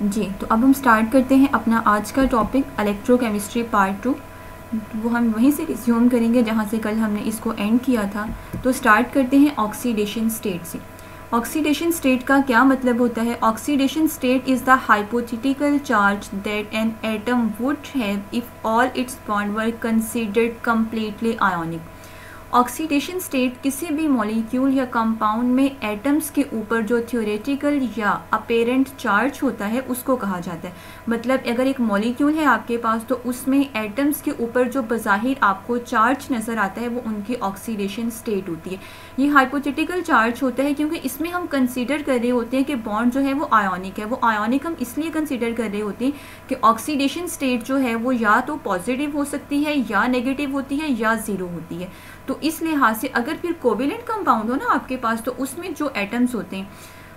जी, तो अब हम स्टार्ट करते हैं अपना आज का टॉपिक इलेक्ट्रोकेमिस्ट्री पार्ट 2। वो हम वहीं से रिज्यूम करेंगे जहाँ से कल हमने इसको एंड किया था। तो स्टार्ट करते हैं ऑक्सीडेशन स्टेट से। ऑक्सीडेशन स्टेट का क्या मतलब होता है? Oxidation state is the hypothetical charge that an atom would have if all it's bond were considered completely ionic. Oxidation state किसी भी मॉलिक्यूल या कंपाउंड में एटम्स के ऊपर जो थ्योरेटिकल या अपेरेंट चार्ज होता है उसको कहा जाता है। मतलब अगर एक मॉलिक्यूल है आपके पास तो उसमें एटम्स के ऊपर जो बज़ाहिर आपको चार्ज नज़र आता है वो उनकी ऑक्सीडेशन स्टेट होती है। ये हाइपोथेटिकल चार्ज होता है क्योंकि इसमें हम कंसीडर कर रहे होते हैं कि बॉन्ड जो है वो आयोनिक है। वो आयोनिक हम इसलिए कंसीडर कर रहे होते हैं कि ऑक्सीडेशन स्टेट जो है वो या तो पॉजिटिव हो सकती है या नेगेटिव होती है या ज़ीरो होती है। तो इस लिहाज से अगर फिर कोवेलेंट कंपाउंड हो ना आपके पास तो उसमें जो एटम्स होते हैं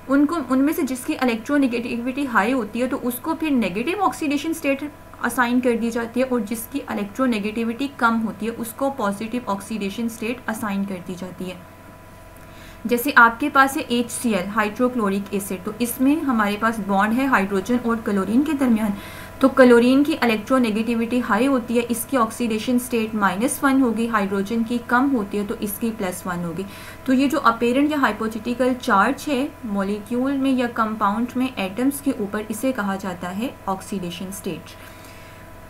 उनको उनमें से जिसकी इलेक्ट्रोनेगेटिविटी हाई होती है तो उसको फिर नेगेटिव ऑक्सीडेशन स्टेट असाइन कर दी जाती है और जिसकी इलेक्ट्रोनेगेटिविटी कम होती है उसको पॉजिटिव ऑक्सीडेशन स्टेट असाइन कर दी जाती है। जैसे आपके पास है HCl हाइड्रोक्लोरिक एसिड, तो इसमें हमारे पास बॉन्ड है हाइड्रोजन और क्लोरीन के दरमियान। तो क्लोरीन की इलेक्ट्रोनेगेटिविटी हाई होती है, इसकी ऑक्सीडेशन स्टेट -1 होगी, हाइड्रोजन की कम होती है तो इसकी +1 होगी। तो ये जो अपेरेंट या हाइपोथेटिकल चार्ज है मॉलिक्यूल में या कंपाउंड में एटम्स के ऊपर, इसे कहा जाता है ऑक्सीडेशन स्टेट।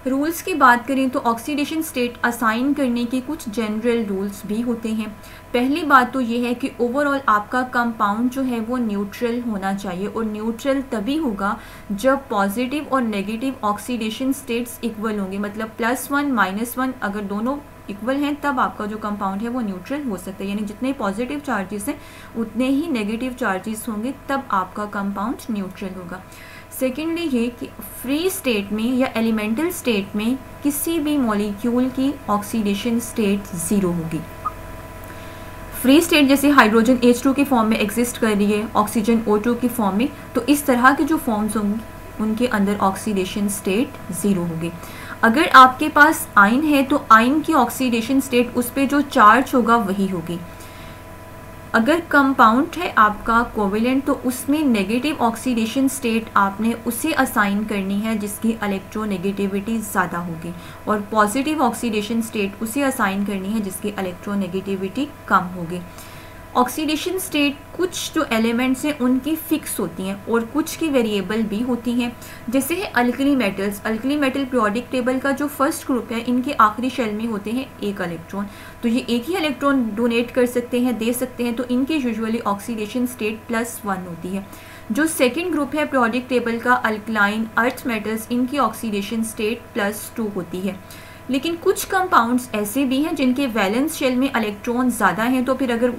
रूल्स की बात करें तो ऑक्सीडेशन स्टेट असाइन करने के कुछ जनरल रूल्स भी होते हैं। पहली बात तो ये है कि ओवरऑल आपका कंपाउंड जो है वो न्यूट्रल होना चाहिए और न्यूट्रल तभी होगा जब पॉजिटिव और नेगेटिव ऑक्सीडेशन स्टेट्स इक्वल होंगे। मतलब +1 -1 अगर दोनों इक्वल हैं तब आपका जो कंपाउंड है वो न्यूट्रल हो सकता है। यानी जितने पॉजिटिव चार्जेस हैं उतने ही नेगेटिव चार्जेस होंगे तब आपका कंपाउंड न्यूट्रल होगा। सेकेंडली ये कि फ्री स्टेट में या एलिमेंटल स्टेट में किसी भी मॉलिक्यूल की ऑक्सीडेशन स्टेट ज़ीरो होगी। फ्री स्टेट जैसे हाइड्रोजन H2 के फॉर्म में एग्जिस्ट कर रही है, ऑक्सीजन O2 की फॉर्म में, तो इस तरह के जो फॉर्म्स होंगे उनके अंदर ऑक्सीडेशन स्टेट ज़ीरो होगी। अगर आपके पास आयन है तो आयन की ऑक्सीडेशन स्टेट उस पर जो चार्ज होगा वही होगी। अगर कंपाउंड है आपका कोवेलेंट तो उसमें नेगेटिव ऑक्सीडेशन स्टेट आपने उसे असाइन करनी है जिसकी इलेक्ट्रोनेगेटिविटी ज़्यादा होगी, और पॉजिटिव ऑक्सीडेशन स्टेट उसे असाइन करनी है जिसकी इलेक्ट्रोनेगेटिविटी कम होगी। ऑक्सीडेशन स्टेट कुछ जो एलिमेंट्स हैं उनकी फिक्स होती हैं और कुछ की वेरिएबल भी होती हैं। जैसे है alkali metals, alkali metal periodic table का जो फर्स्ट ग्रुप है इनके आखिरी शेल में होते हैं एक इलेक्ट्रॉन, तो ये एक ही इलेक्ट्रॉन डोनेट कर सकते हैं, दे सकते हैं, तो इनकी यूजुअली ऑक्सीडेशन स्टेट +1 होती है। जो सेकेंड ग्रुप है पीरियोडिक टेबल का अल्कलाइन अर्थ मेटल्स, इनकी ऑक्सीडेशन स्टेट +2 होती है। लेकिन कुछ कंपाउंड्स ऐसे भी हैं जिनके वैलेंस शेल में इलेक्ट्रॉन ज़्यादा हैं, तो फिर अगर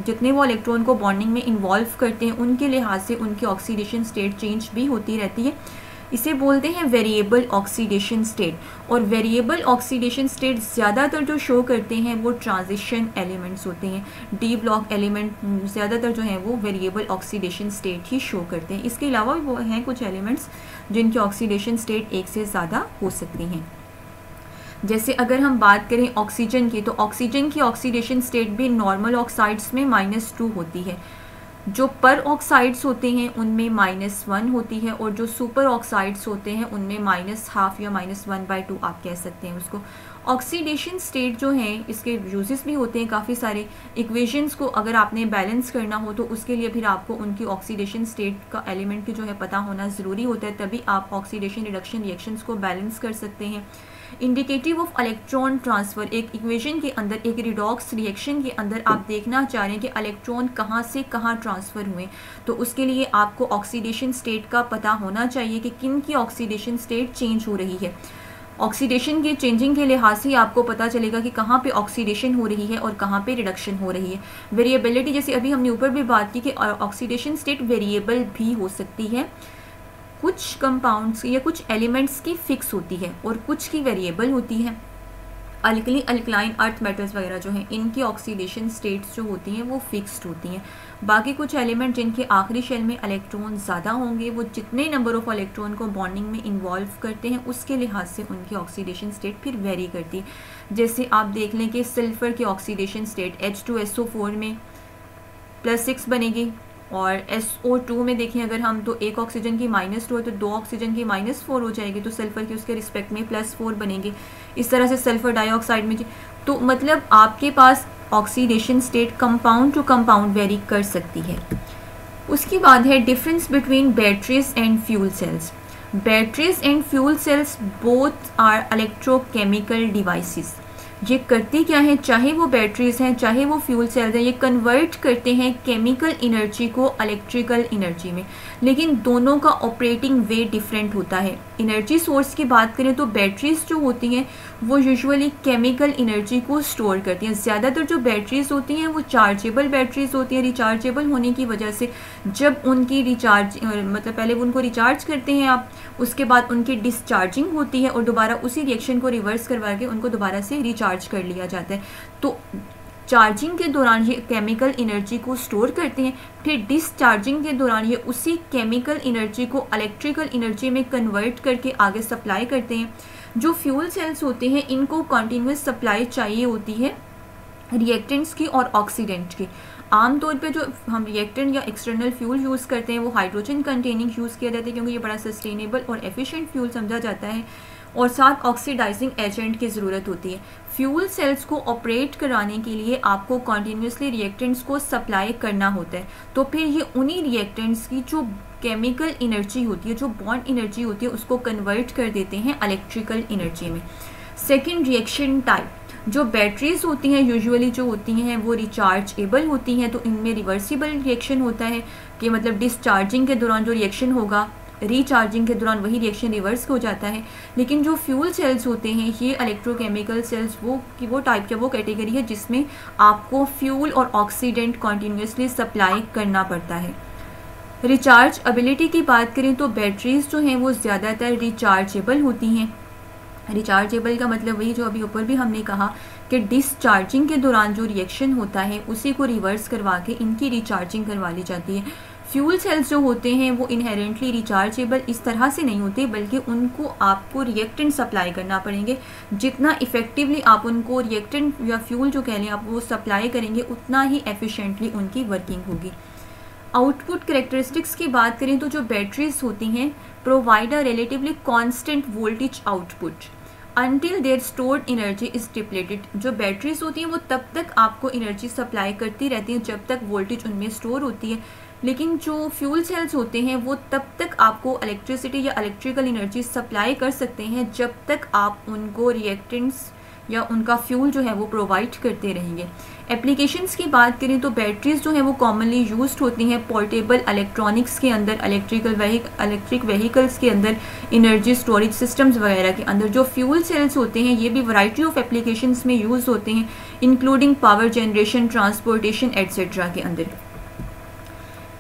जितने वो इलेक्ट्रॉन को बॉन्डिंग में इन्वॉल्व करते हैं उनके लिहाज से उनकी ऑक्सीडेशन स्टेट चेंज भी होती रहती है। इसे बोलते हैं वेरिएबल ऑक्सीडेशन स्टेट। और वेरिएबल ऑक्सीडेशन स्टेट ज़्यादातर जो शो करते हैं वो ट्रांजिशन एलिमेंट्स होते हैं। डी ब्लॉक एलिमेंट ज़्यादातर जो हैं वो वेरिएबल ऑक्सीडेशन स्टेट ही शो करते हैं। इसके अलावा वो हैं कुछ एलिमेंट्स जिनकी ऑक्सीडेशन स्टेट एक से ज़्यादा हो सकती हैं। जैसे अगर हम बात करें ऑक्सीजन की, तो ऑक्सीजन की ऑक्सीडेशन स्टेट भी नॉर्मल ऑक्साइड्स में -2 होती है। जो पर ऑक्साइड्स होते हैं उनमें -1 होती है और जो सुपर ऑक्साइड्स होते हैं उनमें -12 या -1/2 आप कह सकते हैं उसको। ऑक्सीडेशन स्टेट जो है इसके यूजेस भी होते हैं काफ़ी सारे। इक्वेशंस को अगर आपने बैलेंस करना हो तो उसके लिए फिर आपको उनकी ऑक्सीडेशन स्टेट का एलिमेंट की जो है पता होना ज़रूरी होता है, तभी आप ऑक्सीडेशन रिडक्शन रिएक्शंस को बैलेंस कर सकते हैं। इंडिकेटिव ऑफ इलेक्ट्रॉन ट्रांसफ़र, एक इक्वेशन के अंदर, एक रिडॉक्स रिएक्शन के अंदर आप देखना चाह रहे हैं कि इलेक्ट्रॉन कहाँ से कहाँ ट्रांसफ़र हुए, तो उसके लिए आपको ऑक्सीडेशन स्टेट का पता होना चाहिए कि किन की ऑक्सीडेशन स्टेट चेंज हो रही है। ऑक्सीडेशन के चेंजिंग के लिहाज से आपको पता चलेगा कि कहाँ पे ऑक्सीडेशन हो रही है और कहाँ पे रिडक्शन हो रही है। वेरिएबिलिटी जैसे अभी हमने ऊपर भी बात की कि ऑक्सीडेशन स्टेट वेरिएबल भी हो सकती है। कुछ कंपाउंड्स या कुछ एलिमेंट्स की फिक्स होती है और कुछ की वेरिएबल होती है। अल्कली अल्कलाइन अर्थ मेटल्स वगैरह जो हैं इनकी ऑक्सीडेशन स्टेट्स जो होती हैं वो फिक्स्ड होती हैं। बाकी कुछ एलिमेंट जिनके आखिरी शेल में इलेक्ट्रॉन ज़्यादा होंगे वो जितने नंबर ऑफ इलेक्ट्रॉन को बॉन्डिंग में इन्वॉल्व करते हैं उसके लिहाज से उनकी ऑक्सीडेशन स्टेट फिर वेरी करती है। जैसे आप देख लें कि सल्फ़र की ऑक्सीडेशन स्टेट H2SO4 में +6 बनेगी, और SO2 में देखें अगर हम, तो एक ऑक्सीजन की -2 है तो 2 ऑक्सीजन की -4 हो जाएगी, तो सल्फ़र की उसके रिस्पेक्ट में +4 बनेंगे। इस तरह से सल्फ़र डाइऑक्साइड में, तो मतलब आपके पास oxidation state compound to compound vary कर सकती है। उसके बाद है difference between batteries and fuel cells. Batteries and fuel cells both are electrochemical devices. ये करती क्या है, चाहे वो बैटरीज हैं चाहे वो फ्यूल सेल्स हैं, ये कन्वर्ट करते हैं केमिकल एनर्जी को इलेक्ट्रिकल एनर्जी में, लेकिन दोनों का ऑपरेटिंग वे डिफरेंट होता है। एनर्जी सोर्स की बात करें तो बैटरीज जो होती हैं वो यूजुअली केमिकल एनर्जी को स्टोर करती हैं। ज़्यादातर जो बैटरीज होती हैं वो चार्जेबल बैटरीज होती हैं। रिचार्जेबल होने की वजह से जब उनकी रिचार्ज मतलब पहले वो उनको रिचार्ज करते हैं आप, उसके बाद उनकी डिस्चार्जिंग होती है और दोबारा उसी रिएक्शन को रिवर्स करवा के उनको दोबारा से रिचार्ज कर लिया जाता है। तो चार्जिंग के दौरान ये केमिकल एनर्जी को स्टोर करते हैं, फिर डिस्चार्जिंग के दौरान ये उसी केमिकल एनर्जी को इलेक्ट्रिकल एनर्जी में कन्वर्ट करके आगे सप्लाई करते हैं। जो फ्यूल सेल्स होते हैं इनको कंटिन्यूस सप्लाई चाहिए होती है रिएक्टेंट्स की और ऑक्सीडेंट की। आमतौर पे जो हम रिएक्टेंट या एक्सटर्नल फ्यूल यूज़ करते हैं वो हाइड्रोजन कंटेनिंग यूज़ किया जाता है, क्योंकि ये बड़ा सस्टेनेबल और एफिशिएंट फ्यूल समझा जाता है, और साथ ऑक्सीडाइजिंग एजेंट की ज़रूरत होती है। फ्यूल सेल्स को ऑपरेट कराने के लिए आपको कॉन्टीन्यूसली रिएक्टेंट्स को सप्लाई करना होता है, तो फिर ये उन्हीं रिएक्टेंट्स की जो केमिकल एनर्जी होती है, जो बॉन्ड एनर्जी होती है, उसको कन्वर्ट कर देते हैं इलेक्ट्रिकल एनर्जी में। सेकेंड रिएक्शन टाइप, जो बैटरीज होती हैं यूजुअली जो होती हैं वो रिचार्जेबल होती हैं, तो इनमें रिवर्सिबल रिएक्शन होता है कि मतलब डिस्चार्जिंग के दौरान जो रिएक्शन होगा रिचार्जिंग के दौरान वही रिएक्शन रिवर्स हो जाता है। लेकिन जो फ्यूल सेल्स होते हैं ये इलेक्ट्रोकेमिकल सेल्स वो टाइप का वो कैटेगरी है जिसमें आपको फ्यूल और ऑक्सीडेंट कॉन्टीन्यूसली सप्लाई करना पड़ता है। रिचार्ज एबिलिटी की बात करें तो बैटरीज जो हैं वो ज़्यादातर रिचार्जेबल होती हैं। रिचार्जेबल का मतलब वही जो अभी ऊपर भी हमने कहा कि डिस्चार्जिंग के दौरान जो रिएक्शन होता है उसी को रिवर्स करवा के इनकी रिचार्जिंग करवा ली जाती है। फ्यूल सेल्स जो होते हैं वो इनहेरेंटली रिचार्जेबल इस तरह से नहीं होते, बल्कि उनको आपको रिएक्टेंट सप्लाई करना पड़ेंगे। जितना इफ़ेक्टिवली आप उनको रिएक्टेंट या फ्यूल जो कह लें आप वो सप्लाई करेंगे, उतना ही एफिशिएंटली उनकी वर्किंग होगी। आउटपुट कैरेक्टरिस्टिक्स की बात करें तो जो बैटरीज होती हैं provide a relatively constant voltage output until their stored energy is depleted. जो बैटरीज होती हैं वो तब तक आपको एनर्जी सप्लाई करती रहती हैं जब तक वोल्टेज उनमें स्टोर होती है, लेकिन जो फ्यूल सेल्स होते हैं वो तब तक आपको इलेक्ट्रिसिटी या इलेक्ट्रिकल एनर्जी सप्लाई कर सकते हैं जब तक आप उनको रिएक्टेंट्स या उनका फ्यूल जो है वो प्रोवाइड करते रहेंगे। एप्लीकेशंस की बात करें तो बैटरीज जो हैं वो कॉमनली यूज्ड होती हैं पोर्टेबल इलेक्ट्रॉनिक्स के अंदर, इलेक्ट्रिक व्हीकल्स के अंदर, एनर्जी स्टोरेज सिस्टम्स वगैरह के अंदर। जो फ्यूल सेल्स होते हैं ये भी वैरायटी ऑफ एप्लीकेशंस में यूज़ होते हैं, including power generation, transportation etcetera के अंदर।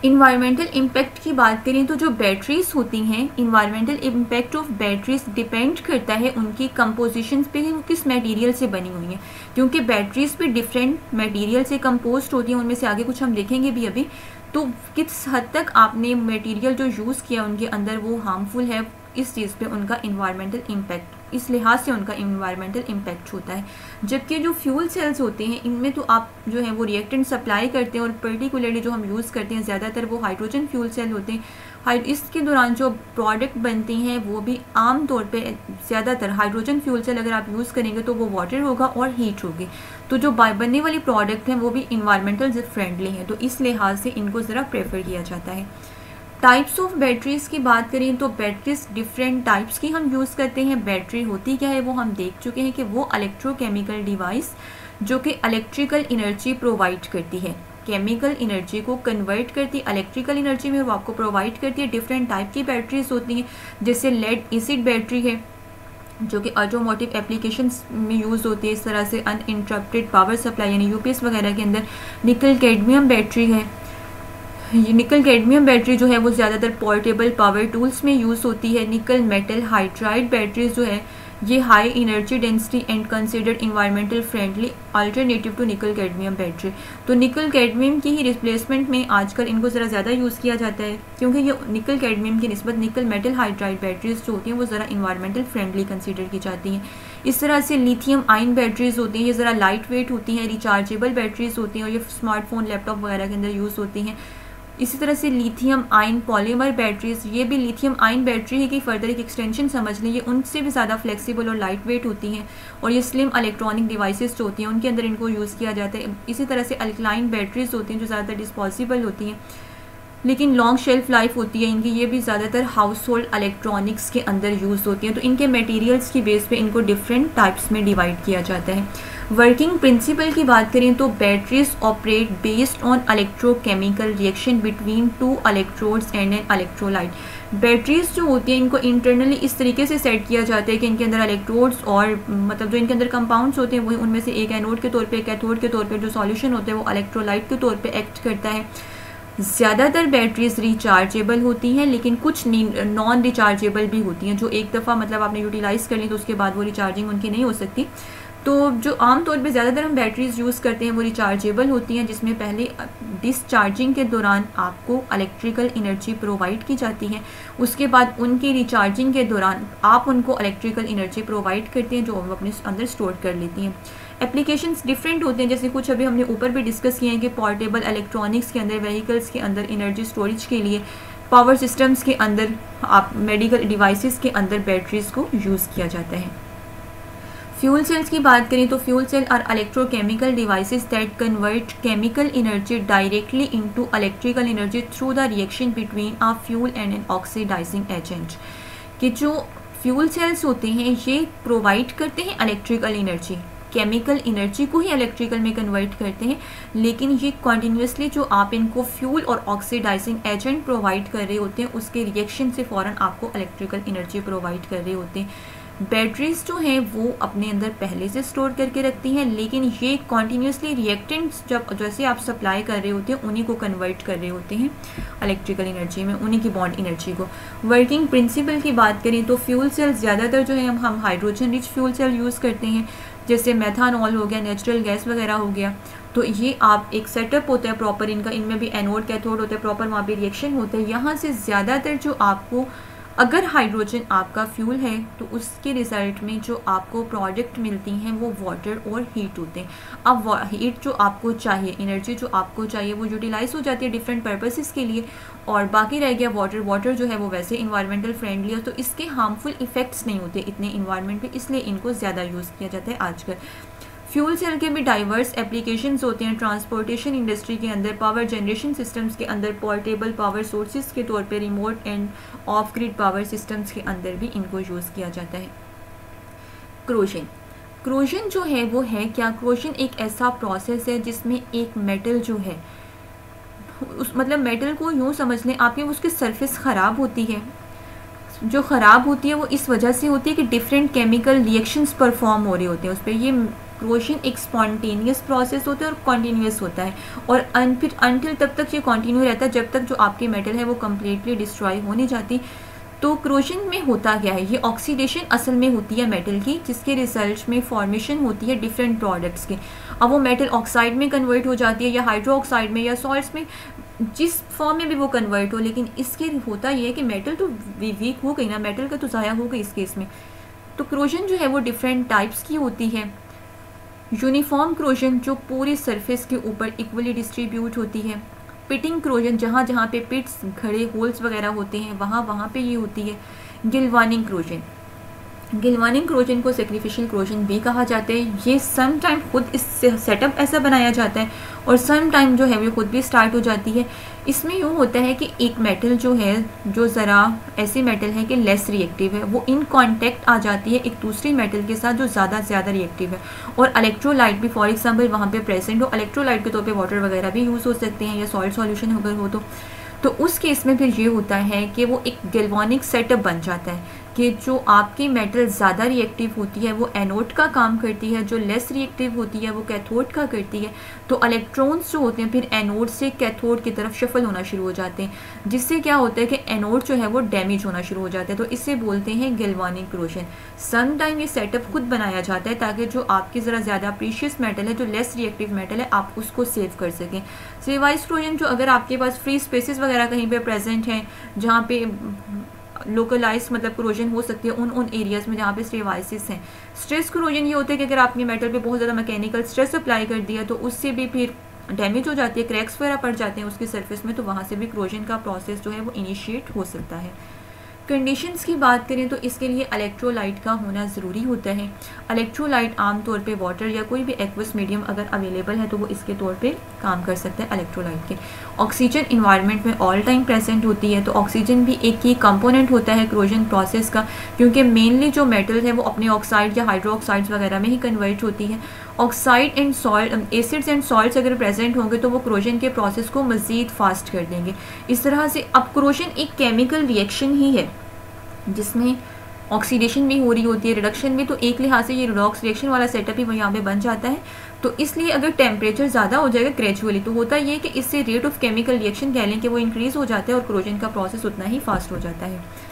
इन्वायरमेंटल इम्पैक्ट की बात करें तो जो बैटरीज होती हैं, environmental impact of batteries depend करता है उनकी कंपोजिशन पे, वो किस मटेरियल से बनी हुई हैं, क्योंकि बैटरीज भी डिफरेंट मटेरियल से कंपोज होती हैं, उनमें से आगे कुछ हम देखेंगे भी अभी। तो किस हद तक आपने मटेरियल जो यूज़ किया उनके अंदर वो हार्मफुल है, इस चीज़ पे उनका इन्वायरमेंटल इम्पैक्ट, इस लिहाज से उनका इन्वायरमेंटल इम्पैक्ट होता है। जबकि जो फ्यूल सेल्स होते हैं इनमें तो आप जो है वो रिएक्टेंट सप्लाई करते हैं, और पर्टिकुलरली जो हम यूज़ करते हैं ज़्यादातर वो हाइड्रोजन फ्यूल सेल होते हैं। इसके दौरान जो प्रोडक्ट बनती हैं वो भी आम तौर पे ज़्यादातर हाइड्रोजन फ्यूल सेल अगर आप यूज़ करेंगे तो वो वाटर होगा और हीट होगी, तो जो बनने वाली प्रोडक्ट हैं वो भी इन्वायरमेंटल फ्रेंडली हैं, तो इस लिहाज से इनको ज़रा प्रेफर किया जाता है। टाइप्स ऑफ बैटरीज़ की बात करें तो बैटरीज डिफरेंट टाइप्स की हम यूज़ करते हैं। बैटरी होती क्या है वो हम देख चुके हैं कि वो इलेक्ट्रोकेमिकल डिवाइस जो कि इलेक्ट्रिकल एनर्जी प्रोवाइड करती है, केमिकल एनर्जी को कन्वर्ट करती है इलेक्ट्रिकल एनर्जी में, वो आपको प्रोवाइड करती है। डिफरेंट टाइप की बैटरीज होती हैं, जैसे लेड एसिड बैटरी है जो कि ऑटोमोटिव एप्लीकेशंस में यूज़ होती है, इस तरह से अनइंटरप्टेड पावर सप्लाई यानी यूपीएस वगैरह के अंदर। निकल कैडमियम बैटरी है, ये निकल कैडमियम बैटरी जो है वो ज़्यादातर पोर्टेबल पावर टूल्स में यूज़ होती है। निकल मेटल हाइड्राइड बैटरीज जो है ये high energy density and considered environmental friendly alternative to nickel cadmium battery. तो निकल कैडमियम की ही रिप्लेसमेंट में आजकल इनको ज़रा ज़्यादा यूज़ किया जाता है, क्योंकि ये निकल कैडमियम की निस्बत निकल मेटल हाइड्राइड बैटरीज जो होती हैं वो ज़रा इन्वायरमेंटल फ्रेंडली कंसिडर की जाती हैं। इस तरह से लिथियम आयन बैटरीज होती हैं, ये ज़रा लाइट वेट होती हैं, रिचार्जेबल बैटरीज होती हैं और ये स्मार्टफोन लैपटॉप वगैरह के अंदर यूज़ होती हैं। इसी तरह से लिथियम आयन पॉलीमर बैटरीज, ये भी लिथियम आयन बैटरी है कि फर्दर एक एक्सटेंशन समझ लें, ये उनसे भी ज़्यादा फ्लेक्सिबल और लाइट वेट होती हैं और ये स्लिम इलेक्ट्रॉनिक डिवाइसेस जो होती हैं उनके अंदर इनको यूज़ किया जाता है। इसी तरह से अल्कलाइन बैटरीज होती हैं जो ज़्यादातर डिस्पोजेबल होती हैं लेकिन लॉन्ग शेल्फ लाइफ होती है इनकी, ये भी ज़्यादातर हाउस होल्ड इलेक्ट्रॉनिक्स के अंदर यूज़ होती हैं। तो इनके मटेरियल्स की बेस पे इनको डिफरेंट टाइप्स में डिवाइड किया जाता है। वर्किंग प्रिंसिपल की बात करें तो batteries operate based on electrochemical reaction between two electrodes and an electrolyte. Batteries जो होती हैं इनको इंटरनली इस तरीके से सेट किया जाता है कि इनके अंदर इलेक्ट्रोड्स और मतलब जो इनके अंदर कंपाउंड्स होते हैं वही उनमें से एक एनोड के तौर पे, कैथोड के तौर पे जो सॉल्यूशन होता है वो इलेक्ट्रोलाइट के तौर पे एक्ट करता है। ज़्यादातर बैटरीज रिचार्जेबल होती हैं लेकिन कुछ नॉन रिचार्जेबल भी होती हैं जो एक दफ़ा मतलब आपने यूटिलाइज़ कर ली तो उसके बाद वो रिचार्जिंग उनकी नहीं हो सकती। तो जो आम तौर पे ज़्यादातर हम बैटरीज यूज़ करते हैं वो रिचार्जेबल होती हैं जिसमें पहले डिस्चार्जिंग के दौरान आपको इलेक्ट्रिकल एनर्जी प्रोवाइड की जाती है, उसके बाद उनकी रिचार्जिंग के दौरान आप उनको इलेक्ट्रिकल एनर्जी प्रोवाइड करते हैं जो वो अपने अंदर स्टोर कर लेती हैं। एप्लीकेशंस डिफरेंट होते हैं, जैसे कुछ अभी हमने ऊपर भी डिस्कस किए हैं कि पोर्टेबल इलेक्ट्रॉनिक्स के अंदर, व्हीकल्स के अंदर एनर्जी स्टोरेज के लिए, पावर सिस्टम्स के अंदर, आप मेडिकल डिवाइसेस के अंदर बैटरीज को यूज़ किया जाता है। फ्यूल सेल्स की बात करें तो fuel cell are electrochemical devices that convert chemical energy directly into electrical energy through the reaction between a fuel and an oxidizing agent. कि जो फ्यूल सेल्स होते हैं ये प्रोवाइड करते हैं इलेक्ट्रिकल एनर्जी, केमिकल एनर्जी को ही इलेक्ट्रिकल में convert करते हैं, लेकिन ये कॉन्टीन्यूसली जो आप इनको फ्यूल और ऑक्सीडाइजिंग एजेंट प्रोवाइड कर रहे होते हैं उसके रिएक्शन से फ़ौरन आपको इलेक्ट्रिकल एनर्जी प्रोवाइड कर रहे होते हैं। बैटरीज जो हैं वो अपने अंदर पहले से स्टोर करके रखती हैं लेकिन ये कॉन्टीन्यूसली रिएक्टेंट्स जब जैसे आप सप्लाई कर रहे होते हैं उन्हीं को कन्वर्ट कर रहे होते हैं इलेक्ट्रिकल एनर्जी में, उन्हीं की बॉन्ड एनर्जी को। वर्किंग प्रिंसिपल की बात करें तो फ्यूल सेल ज़्यादातर जो है हम hydrogen rich fuel cell use करते हैं, जैसे मेथानॉल हो गया, नेचुरल गैस वगैरह हो गया। तो ये आप एक सेटअप होता है प्रॉपर इनका, इनमें भी एनोड कैथोड होता है, प्रॉपर वहाँ पे रिएक्शन होता है। यहाँ से ज़्यादातर जो आपको, अगर हाइड्रोजन आपका फ्यूल है तो उसके रिज़ल्ट में जो आपको प्रोडक्ट मिलती हैं वो वाटर और हीट होते हैं। अब हीट जो आपको चाहिए, एनर्जी जो आपको चाहिए वो यूटिलाइज हो जाती है डिफरेंट पर्पसेस के लिए, और बाकी रह गया वाटर। वाटर जो है वो वैसे इन्वायरमेंटल फ्रेंडली है तो इसके हार्मफुल इफ़ेक्ट्स नहीं होते इतने इन्वायरमेंट पे, इसलिए इनको ज़्यादा यूज़ किया जाता है आजकल। फ्यूल सेल के भी डाइवर्स एप्लीकेशंस होते हैं ट्रांसपोर्टेशन इंडस्ट्री के अंदर, पावर जनरेशन सिस्टम्स के अंदर, पोर्टेबल पावर सोर्सेज के तौर पे, remote end of grid power systems के अंदर भी इनको यूज़ किया जाता है। क्रोजन, क्रोजन जो है वो है क्या? क्रोजन एक ऐसा प्रोसेस है जिसमें एक मेटल जो है उस मतलब मेटल को यूँ समझ लें आपकी, उसकी सरफेस ख़राब होती है। जो ख़राब होती है वो इस वजह से होती है कि डिफरेंट केमिकल रिएक्शंस परफॉर्म हो रहे होते हैं उस पर। ये क्रोजन एक स्पॉन्टेनियस प्रोसेस होता है और कॉन्टीन्यूस होता है, और फिर अनटिल तब तक ये कंटिन्यू रहता है जब तक जो आपकी मेटल है वो कम्प्लीटली डिस्ट्रॉय हो नहीं जाती। तो क्रोजन में होता क्या है, ये ऑक्सीडेशन असल में होती है मेटल की, जिसके रिजल्ट में फॉर्मेशन होती है डिफरेंट प्रोडक्ट्स के। अब वो मेटल ऑक्साइड में कन्वर्ट हो जाती है या हाइड्रो ऑक्साइड में या सॉल्ट्स में, जिस फॉर्म में भी वो कन्वर्ट हो, लेकिन इसके होता ये है कि मेटल तो वीक हो गई ना, मेटल का तो ज़ाया हो गई इस केस में। तो क्रोजन जो है वो डिफरेंट टाइप्स की होती है। यूनिफॉर्म क्रोजन जो पूरी सरफेस के ऊपर इक्वली डिस्ट्रीब्यूट होती है। पिटिंग क्रोजन जहाँ जहाँ पे पिट्स, घड़े, होल्स वगैरह होते हैं वहाँ पे ये होती है। गिल्वानिंग क्रोजन, गिल्वानिंग क्रोजन को सेक्रिफिशियल क्रोजन भी कहा जाता है। ये सम टाइम खुद इस सेटअप ऐसा बनाया जाता है और सम टाइम जो है वो खुद भी स्टार्ट हो जाती है। इसमें यूँ होता है कि एक मेटल जो है, जो ज़रा ऐसी मेटल है कि लेस रिएक्टिव है, वो इन कांटेक्ट आ जाती है एक दूसरी मेटल के साथ जो ज़्यादा रिएक्टिव है, और इलेक्ट्रोलाइट भी फॉर एग्जांपल वहाँ पे प्रेजेंट हो। इलेक्ट्रोलाइट के तौर पे वाटर वगैरह भी यूज़ हो सकते हैं या सॉल्ट सॉल्यूशन अगर हो तो उस केस में फिर ये होता है कि वो एक गैल्वानिक सेटअप बन जाता है कि जो आपकी मेटल ज़्यादा रिएक्टिव होती है वो एनोड का काम करती है, जो लेस रिएक्टिव होती है वो कैथोड का करती है। तो इलेक्ट्रॉन्स जो होते हैं फिर एनोड से कैथोड की तरफ शफल होना शुरू हो जाते हैं, जिससे क्या होता है कि एनोड जो है वो डैमेज होना शुरू हो जाता है। तो इसे बोलते हैं गैल्वानिक क्रोजन। सम टाइम ये सेटअप खुद बनाया जाता है ताकि जो आपकी ज़रा ज़्यादा प्रीशियस मेटल है, जो लेस रिएक्टिव मेटल है, आप उसको सेव कर सकें। स्टेरिलाइज क्रोजन जो अगर आपके पास फ्री स्पेसेस वगैरह कहीं पे प्रेजेंट हैं जहाँ पे लोकलाइज मतलब क्रोजन हो सकती है उन एरियाज़ में जहाँ पे स्टेरिलाइसिस हैं। स्ट्रेस क्रोजन ये होता है कि अगर आपने मेटल पे बहुत ज़्यादा मैकेनिकल स्ट्रेस अप्लाई कर दिया तो उससे भी फिर डैमेज हो जाती है, क्रैक्स वगैरह पड़ जाते हैं उसकी सरफेस में, तो वहाँ से भी क्रोजन का प्रोसेस जो है वो इनिशिएट हो सकता है। कंडीशंस की बात करें तो इसके लिए इलेक्ट्रोलाइट का होना ज़रूरी होता है। इलेक्ट्रोलाइट आमतौर पे वाटर या कोई भी एक्वस मीडियम अगर अवेलेबल है तो वो इसके तौर पे काम कर सकता है इलेक्ट्रोलाइट के। ऑक्सीजन इन्वायरमेंट में ऑल टाइम प्रेजेंट होती है, तो ऑक्सीजन भी एक ही कंपोनेंट होता है क्रोजन प्रोसेस का, क्योंकि मेनली जो मेटल है वो अपने ऑक्साइड या हाइड्रोक्साइड्स वगैरह में ही कन्वर्ट होती है। Oxide and salt, acids and salts अगर प्रेजेंट होंगे तो वो क्रोजन के प्रोसेस को मज़ीद फास्ट कर देंगे। इस तरह से अब क्रोजन एक केमिकल रिएक्शन ही है जिसमें ऑक्सीडेशन भी हो रही होती है, रिडक्शन भी, तो एक लिहाज से ये रिडॉक्स रिएक्शन वाला सेटअप ही वो यहाँ पे बन जाता है। तो इसलिए अगर टेम्परेचर ज़्यादा हो जाएगा ग्रेजुअली तो होता ये कि इससे रेट ऑफ केमिकल रिएक्शन कह लें कि वो इंक्रीज़ हो जाता है और क्रोजन का प्रोसेस उतना ही फास्ट हो जाता है।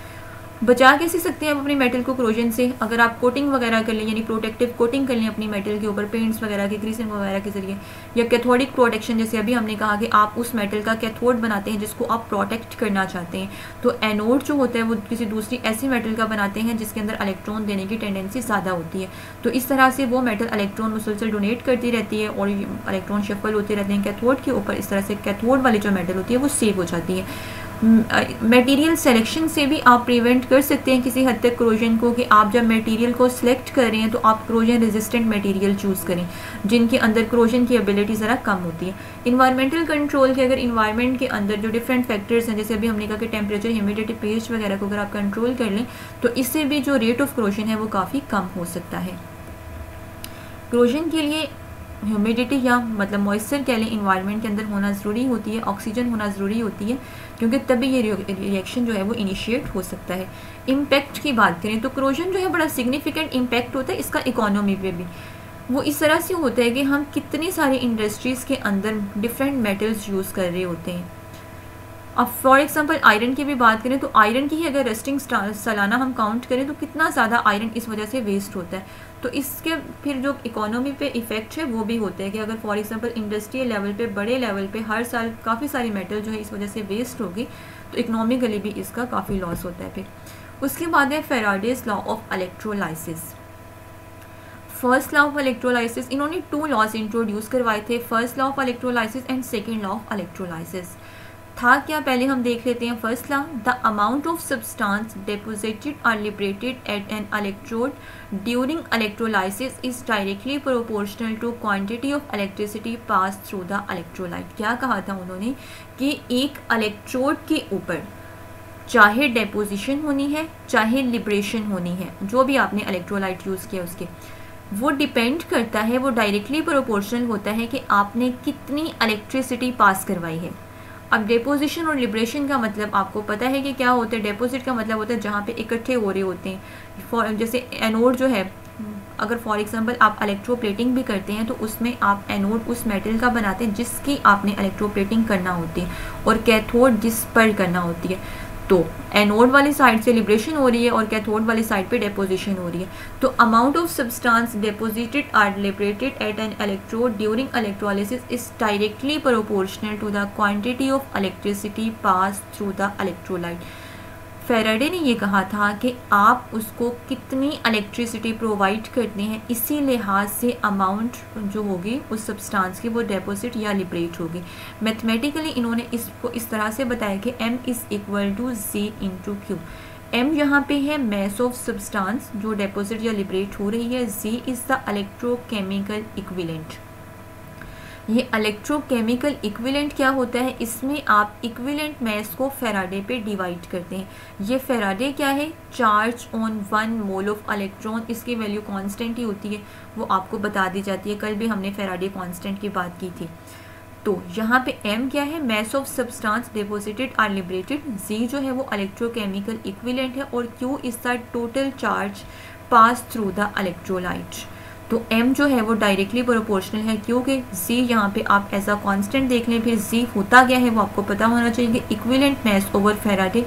बचा कैसे सकते हैं आप अपनी मेटल को क्रोजन से? अगर आप कोटिंग वगैरह कर लें, यानी प्रोटेक्टिव कोटिंग कर लें अपनी मेटल के ऊपर पेंट्स वगैरह के, ग्रीसिंग वगैरह के जरिए, या कैथोडिक प्रोटेक्शन, जैसे अभी हमने कहा कि आप उस मेटल का कैथोड बनाते हैं जिसको आप प्रोटेक्ट करना चाहते हैं, तो एनोड जो होता है वो किसी दूसरी ऐसी मेटल का बनाते हैं जिसके अंदर इलेक्ट्रॉन देने की टेंडेंसी ज़्यादा होती है। तो इस तरह से वो मेटल इलेक्ट्रॉन मुसलसल डोनेट करती रहती है और इलेक्ट्रॉन शफल होते रहते हैं कैथोड के ऊपर। इस तरह से कैथोड वाली जो मेटल होती है वो सेव हो जाती है। मटेरियल सिलेक्शन से भी आप प्रिवेंट कर सकते हैं किसी हद तक क्रोजन को, कि आप जब मटेरियल को सिलेक्ट कर रहे हैं तो आप क्रोजन रेजिस्टेंट मटेरियल चूज़ करें जिनके अंदर क्रोजन की एबिलिटी ज़रा कम होती है। इन्वायरमेंटल कंट्रोल के, अगर इन्वायरमेंट के अंदर जो डिफरेंट फैक्टर्स हैं, जैसे अभी हमने कहा कि टेम्परेचर, ह्यूमिडिटी, pH वगैरह को अगर आप कंट्रोल कर लें तो इससे भी जो रेट ऑफ क्रोजन है वो काफ़ी कम हो सकता है। क्रोजन के लिए ह्यूमिडिटी या मतलब मॉइस्चर कह लें इन्वायरमेंट के अंदर होना ज़रूरी होती है, ऑक्सीजन होना ज़रूरी होती है, क्योंकि तभी ये रिएक्शन जो है वो इनिशिएट हो सकता है। इम्पैक्ट की बात करें तो क्रोजन जो है बड़ा सिग्निफिकेंट इम्पैक्ट होता है इसका इकोनॉमी पे भी। वो इस तरह से होता है कि हम कितनी सारी इंडस्ट्रीज़ के अंदर डिफरेंट मेटल्स यूज़ कर रहे होते हैं। अब फॉर एग्जांपल आयरन की भी बात करें तो आयरन की ही अगर रस्टिंग सालाना हम काउंट करें तो कितना ज़्यादा आयरन इस वजह से वेस्ट होता है। तो इसके फिर जो इकोनॉमी पे इफ़ेक्ट है वो भी होते हैं कि अगर फॉर एग्जांपल इंडस्ट्रियल लेवल पे, बड़े लेवल पे हर साल काफ़ी सारी मेटल जो है इस वजह से वेस्ट होगी तो इकोनॉमिकली भी इसका काफ़ी लॉस होता है। फिर उसके बाद है Faraday's law of electrolysis. First law of electrolysis, इन्होंने 2 लॉज इंट्रोड्यूस करवाए थे, first law of electrolysis and second law of electrolysis. था क्या, पहले हम देख लेते हैं first law. The amount of substance deposited और liberated at an electrode during electrolysis is directly proportional to quantity of electricity pass through the electrolyte. क्या कहा था उन्होंने कि एक इलेक्ट्रोड के ऊपर चाहे डेपोजिशन होनी है चाहे लिबरेशन होनी है, जो भी आपने इलेक्ट्रोलाइट यूज़ किया उसके, वो डिपेंड करता है, वो डायरेक्टली प्रोपोर्शनल होता है कि आपने कितनी इलेक्ट्रिसिटी पास करवाई है। अब डेपोजिशन और लिबरेशन का मतलब आपको पता है कि क्या होता है। डेपोजिट का मतलब होता है जहाँ पे इकट्ठे हो रहे होते हैं, जैसे एनोड जो है, अगर फॉर एग्जांपल आप इलेक्ट्रोप्लेटिंग भी करते हैं तो उसमें आप एनोड उस मेटल का बनाते हैं जिसकी आपने इलेक्ट्रोप्लेटिंग करना होती है और कैथोड जिस पर करना होती है। तो एनोड वाली साइड से लिबरेशन हो रही है और कैथोड वाली साइड पे डेपोजिशन हो रही है। तो अमाउंट ऑफ सब्सटेंस डिपोजिटेड और liberated at an electrode during electrolysis is directly proportional to the quantity of electricity pass through the electrolyte. Faraday ने ये कहा था कि आप उसको कितनी इलेक्ट्रिसिटी प्रोवाइड करते हैं, इसी लिहाज से अमाउंट जो होगी उस सब्सटेंस की वो डेपोजिट या लिबरेट होगी। मैथमेटिकली इन्होंने इसको इस तरह से बताया कि m is equal to z into Q. m यहाँ पे है मैस ऑफ सब्सटेंस जो डेपोजिट या लिबरेट हो रही है, z is the electrochemical equivalent. ये इलेक्ट्रोकेमिकल इक्विवेलेंट क्या होता है, इसमें आप इक्विवेलेंट मैस को फैराडे पे डिवाइड करते हैं। ये फैराडे क्या है, charge on 1 mole of electron, इसकी वैल्यू कांस्टेंट ही होती है, वो आपको बता दी जाती है। कल भी हमने फैराडे कांस्टेंट की बात की थी। तो यहाँ पे m क्या है, मैस ऑफ सब्सटेंस डिपोजिटेड और लिबरेटेड, z जो है वो इलेक्ट्रोकेमिकल इक्विवेलेंट है और q is the total charge pass through the electrolyte. तो m जो है वो डायरेक्टली प्रोपोर्शनल है क्योंकि z यहाँ पे आप एज अ कांस्टेंट देख लें। फिर z होता क्या है वो आपको पता होना चाहिए कि इक्विवेलेंट मैस ओवर फैराडे,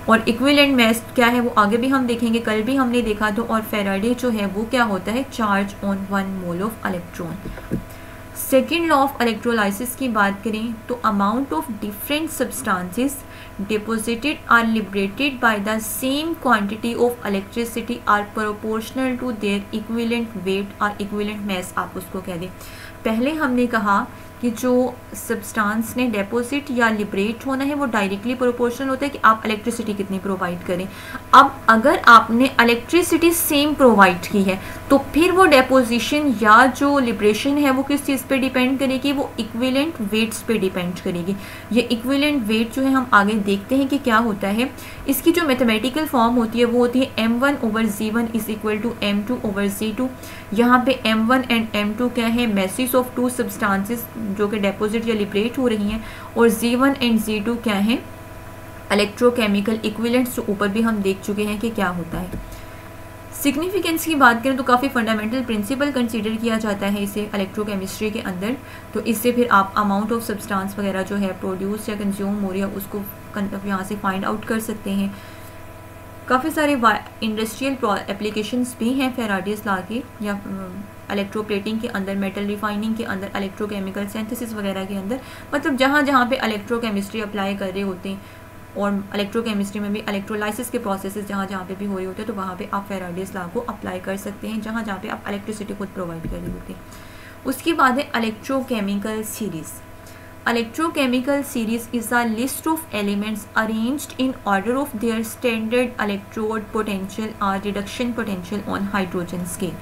और इक्विवेलेंट मैस क्या है वो आगे भी हम देखेंगे, कल भी हमने देखा। तो और फैराडे जो है वो क्या होता है, charge on 1 mole of electron. Second law of electrolysis की बात करें तो amount of different substances deposited or liberated by the same quantity of electricity are proportional to their equivalent weight or equivalent mass, आप उसको कह दें। पहले हमने कहा कि जो सब्सटेंस ने डेपोजिट या लिबरेट होना है वो डायरेक्टली प्रोपोर्शनल होता है कि आप इलेक्ट्रिसिटी कितनी प्रोवाइड करें। अब अगर आपने इलेक्ट्रिसिटी सेम प्रोवाइड की है तो फिर वो डेपोजिशन या जो लिबरेशन है वो किस चीज़ पे डिपेंड करेगी, वो इक्विवेलेंट वेट्स पे डिपेंड करेगी। ये इक्विवेलेंट वेट जो है हम आगे देखते हैं कि क्या होता है। इसकी जो मैथमेटिकल फॉर्म होती है वो होती है m1/z1 is equal to m2/z2। यहाँ पे m1 एंड m2 क्या है, मैसेज ऑफ टू सब्सटेंसेस जो कि डेपोजिट या लिबरेट हो रही हैं, और z1 एंड z2 क्या है, इलेक्ट्रोकेमिकल इक्विवेलेंट्स, जो ऊपर भी हम देख चुके हैं कि क्या होता है। सिग्निफिकेंस की बात करें तो काफ़ी फंडामेंटल प्रिंसिपल कंसीडर किया जाता है इसे इलेक्ट्रोकेमिस्ट्री के अंदर। तो इससे फिर आप अमाउंट ऑफ सब्सटेंस वगैरह जो है प्रोड्यूस या कंज्यूम हो रही है उसको यहाँ से फाइंड आउट कर सकते हैं। काफ़ी सारे इंडस्ट्रियल एप्लीकेशंस भी हैं फेराडेज लॉ के, या इलेक्ट्रोप्लेटिंग के अंदर, मेटल रिफाइनिंग के अंदर, इलेक्ट्रोकेमिकल सिंथेसिस वगैरह के अंदर, मतलब जहाँ जहाँ पे इलेक्ट्रोकेमिस्ट्री अप्लाई कर रहे होते हैं, और इलेक्ट्रोकेमिस्ट्री में भी इलेक्ट्रोलाइसिस के प्रोसेसेस जहाँ जहाँ पे भी हो रहे होते हैं तो वहाँ पे आप फेराडेज लॉ को अप्लाई कर सकते हैं, जहाँ जहाँ पे आप इलेक्ट्रिसिटी खुद प्रोवाइड कर रहे होते हैं। उसके बाद है electrochemical series. Electrochemical series is a list of elements arranged in order of their standard electrode potential or reduction potential on hydrogen scale.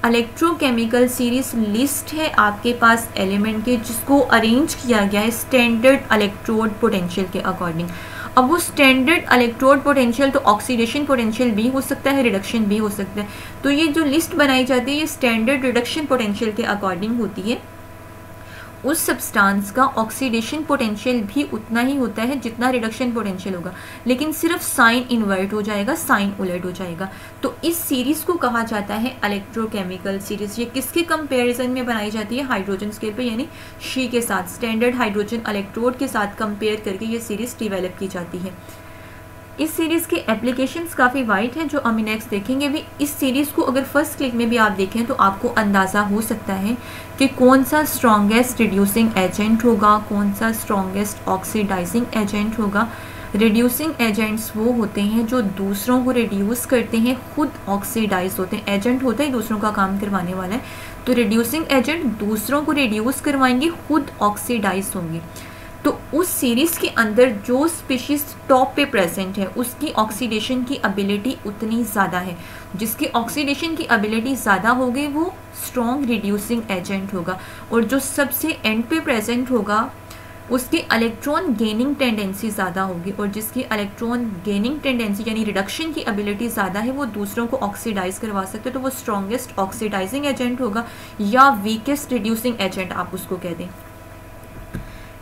Electrochemical series list है आपके पास एलिमेंट के जिसको अरेंज किया गया है स्टैंडर्ड इलेक्ट्रोड पोटेंशियल के according. अब वो स्टैंडर्ड इलेक्ट्रोड पोटेंशियल तो ऑक्सीडेशन पोटेंशियल भी हो सकता है, रिडक्शन भी हो सकता है। तो ये जो लिस्ट बनाई जाती है ये स्टैंडर्ड रिडक्शन पोटेंशियल के अकॉर्डिंग होती है। उस सब्सटेंस का ऑक्सीडेशन पोटेंशियल भी उतना ही होता है जितना रिडक्शन पोटेंशियल होगा, लेकिन सिर्फ साइन इन्वर्ट हो जाएगा, साइन उलट हो जाएगा। तो इस सीरीज़ को कहा जाता है इलेक्ट्रोकेमिकल सीरीज़। ये किसके कंपैरिजन में बनाई जाती है, हाइड्रोजन स्केल पे, यानी शी के साथ, स्टैंडर्ड हाइड्रोजन इलेक्ट्रोड के साथ कंपेयर करके ये सीरीज़ डिवेलप की जाती है। इस सीरीज़ के एप्लीकेशंस काफ़ी वाइड हैं जो हम नेक्स्ट देखेंगे भी। इस सीरीज़ को अगर फर्स्ट क्लिक में भी आप देखें तो आपको अंदाज़ा हो सकता है कि कौन सा स्ट्रॉन्गेस्ट रिड्यूसिंग एजेंट होगा, कौन सा स्ट्रॉन्गेस्ट ऑक्सीडाइजिंग एजेंट होगा। रिड्यूसिंग एजेंट्स वो होते हैं जो दूसरों को रिड्यूस करते हैं, खुद ऑक्सीडाइज होते हैं। एजेंट होता है दूसरों का काम करवाने वाला है, तो रिड्यूसिंग एजेंट दूसरों को रिड्यूस करवाएंगे, खुद ऑक्सीडाइज होंगे। तो उस सीरीज़ के अंदर जो स्पीशीज़ टॉप पे प्रेजेंट है उसकी ऑक्सीडेशन की एबिलिटी उतनी ज़्यादा है। जिसकी ऑक्सीडेशन की एबिलिटी ज़्यादा होगी वो स्ट्रॉन्ग रिड्यूसिंग एजेंट होगा, और जो सबसे एंड पे प्रेजेंट होगा उसकी इलेक्ट्रॉन गेनिंग टेंडेंसी ज़्यादा होगी, और जिसकी इलेक्ट्रॉन गेनिंग टेंडेंसी यानी रिडक्शन की एबिलिटी ज़्यादा है वो दूसरों को ऑक्सीडाइज करवा सकते हैं। तो वो स्ट्रॉन्गेस्ट ऑक्सीडाइजिंग एजेंट होगा, या वीकेस्ट रिड्यूसिंग एजेंट आप उसको कह दें।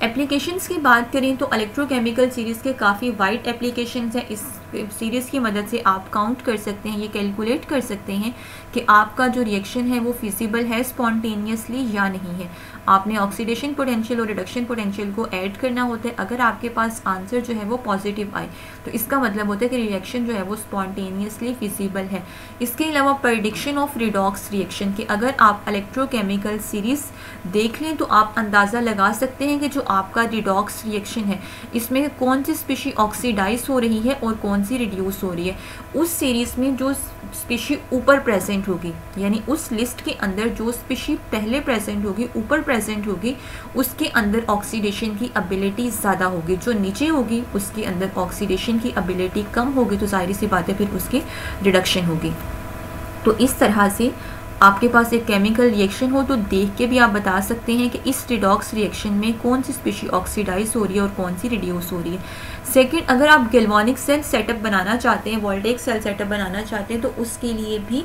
एप्लीकेशंस की बात करें तो इलेक्ट्रोकेमिकल सीरीज़ के काफ़ी वाइड एप्लीकेशंस हैं। इस सीरीज़ की मदद से आप काउंट कर सकते हैं, ये कैलकुलेट कर सकते हैं कि आपका जो रिएक्शन है वो फिजिबल है स्पॉन्टेनियसली या नहीं है। आपने ऑक्सीडेशन पोटेंशियल और रिडक्शन पोटेंशियल को ऐड करना होता है। अगर आपके पास आंसर जो है वो पॉजिटिव आए तो इसका मतलब होता है कि रिएक्शन जो है वो स्पॉन्टेनियसली फिजिबल है। इसके अलावा प्रेडिक्शन ऑफ रिडॉक्स रिएक्शन की अगर आप इलेक्ट्रोकेमिकल सीरीज़ देख लें तो आप अंदाज़ा लगा सकते हैं कि जो आपका रिडॉक्स रिएक्शन है इसमें कौन सी स्पीशी ऑक्सीडाइज हो रही है और कौन सी रिड्यूस हो रही है। उस सीरीज़ में जो स्पीशी ऊपर प्रेजेंट होगी, यानी उस लिस्ट के अंदर जो स्पीशी पहले प्रेजेंट होगी, ऊपर प्रेजेंट होगी, उसके अंदर ऑक्सीडेशन की एबिलिटी ज़्यादा होगी। जो नीचे होगी उसके अंदर ऑक्सीडेशन की एबिलिटी कम होगी, तो जाहिर सी बात है फिर उसकी रिडक्शन होगी। तो इस तरह से आपके पास एक केमिकल रिएक्शन हो तो देख के भी आप बता सकते हैं कि इस रिडॉक्स रिएक्शन में कौन सी स्पीशी ऑक्सीडाइज हो रही है और कौन सी रिड्यूस हो रही है। सेकंड, अगर आप गैल्वानिक सेल सेटअप बनाना चाहते हैं, वोल्टेइक सेल सेटअप बनाना चाहते हैं, तो उसके लिए भी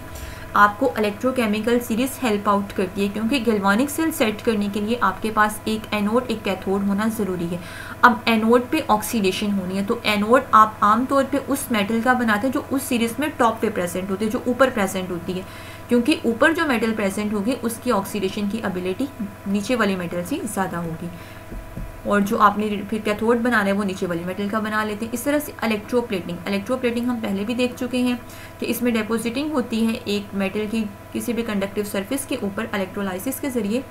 आपको इलेक्ट्रोकेमिकल सीरीज़ हेल्प आउट करती है, क्योंकि गैल्वानिक सेल सेट करने के लिए आपके पास एक एनोड एक कैथोड होना ज़रूरी है। अब एनोड पे ऑक्सीडेशन होनी है, तो एनोड आप आमतौर पे उस मेटल का बनाते हैं जो उस सीरीज़ में टॉप पे प्रेजेंट होती है, जो ऊपर प्रेजेंट होती है, क्योंकि ऊपर जो मेटल प्रेजेंट होगी उसकी ऑक्सीडेशन की एबिलिटी नीचे वाले मेटल से ज़्यादा होगी, और जो आपने फिर कैथोड बनाना है वो नीचे वाले मेटल का बना लेते हैं। इस तरह से इलेक्ट्रोप्लेटिंग हम पहले भी देख चुके हैं कि इसमें डिपॉजिटिंग होती है एक मेटल की किसी भी कंडक्टिव सरफेस के ऊपर इलेक्ट्रोलाइसिस के ज़रिए।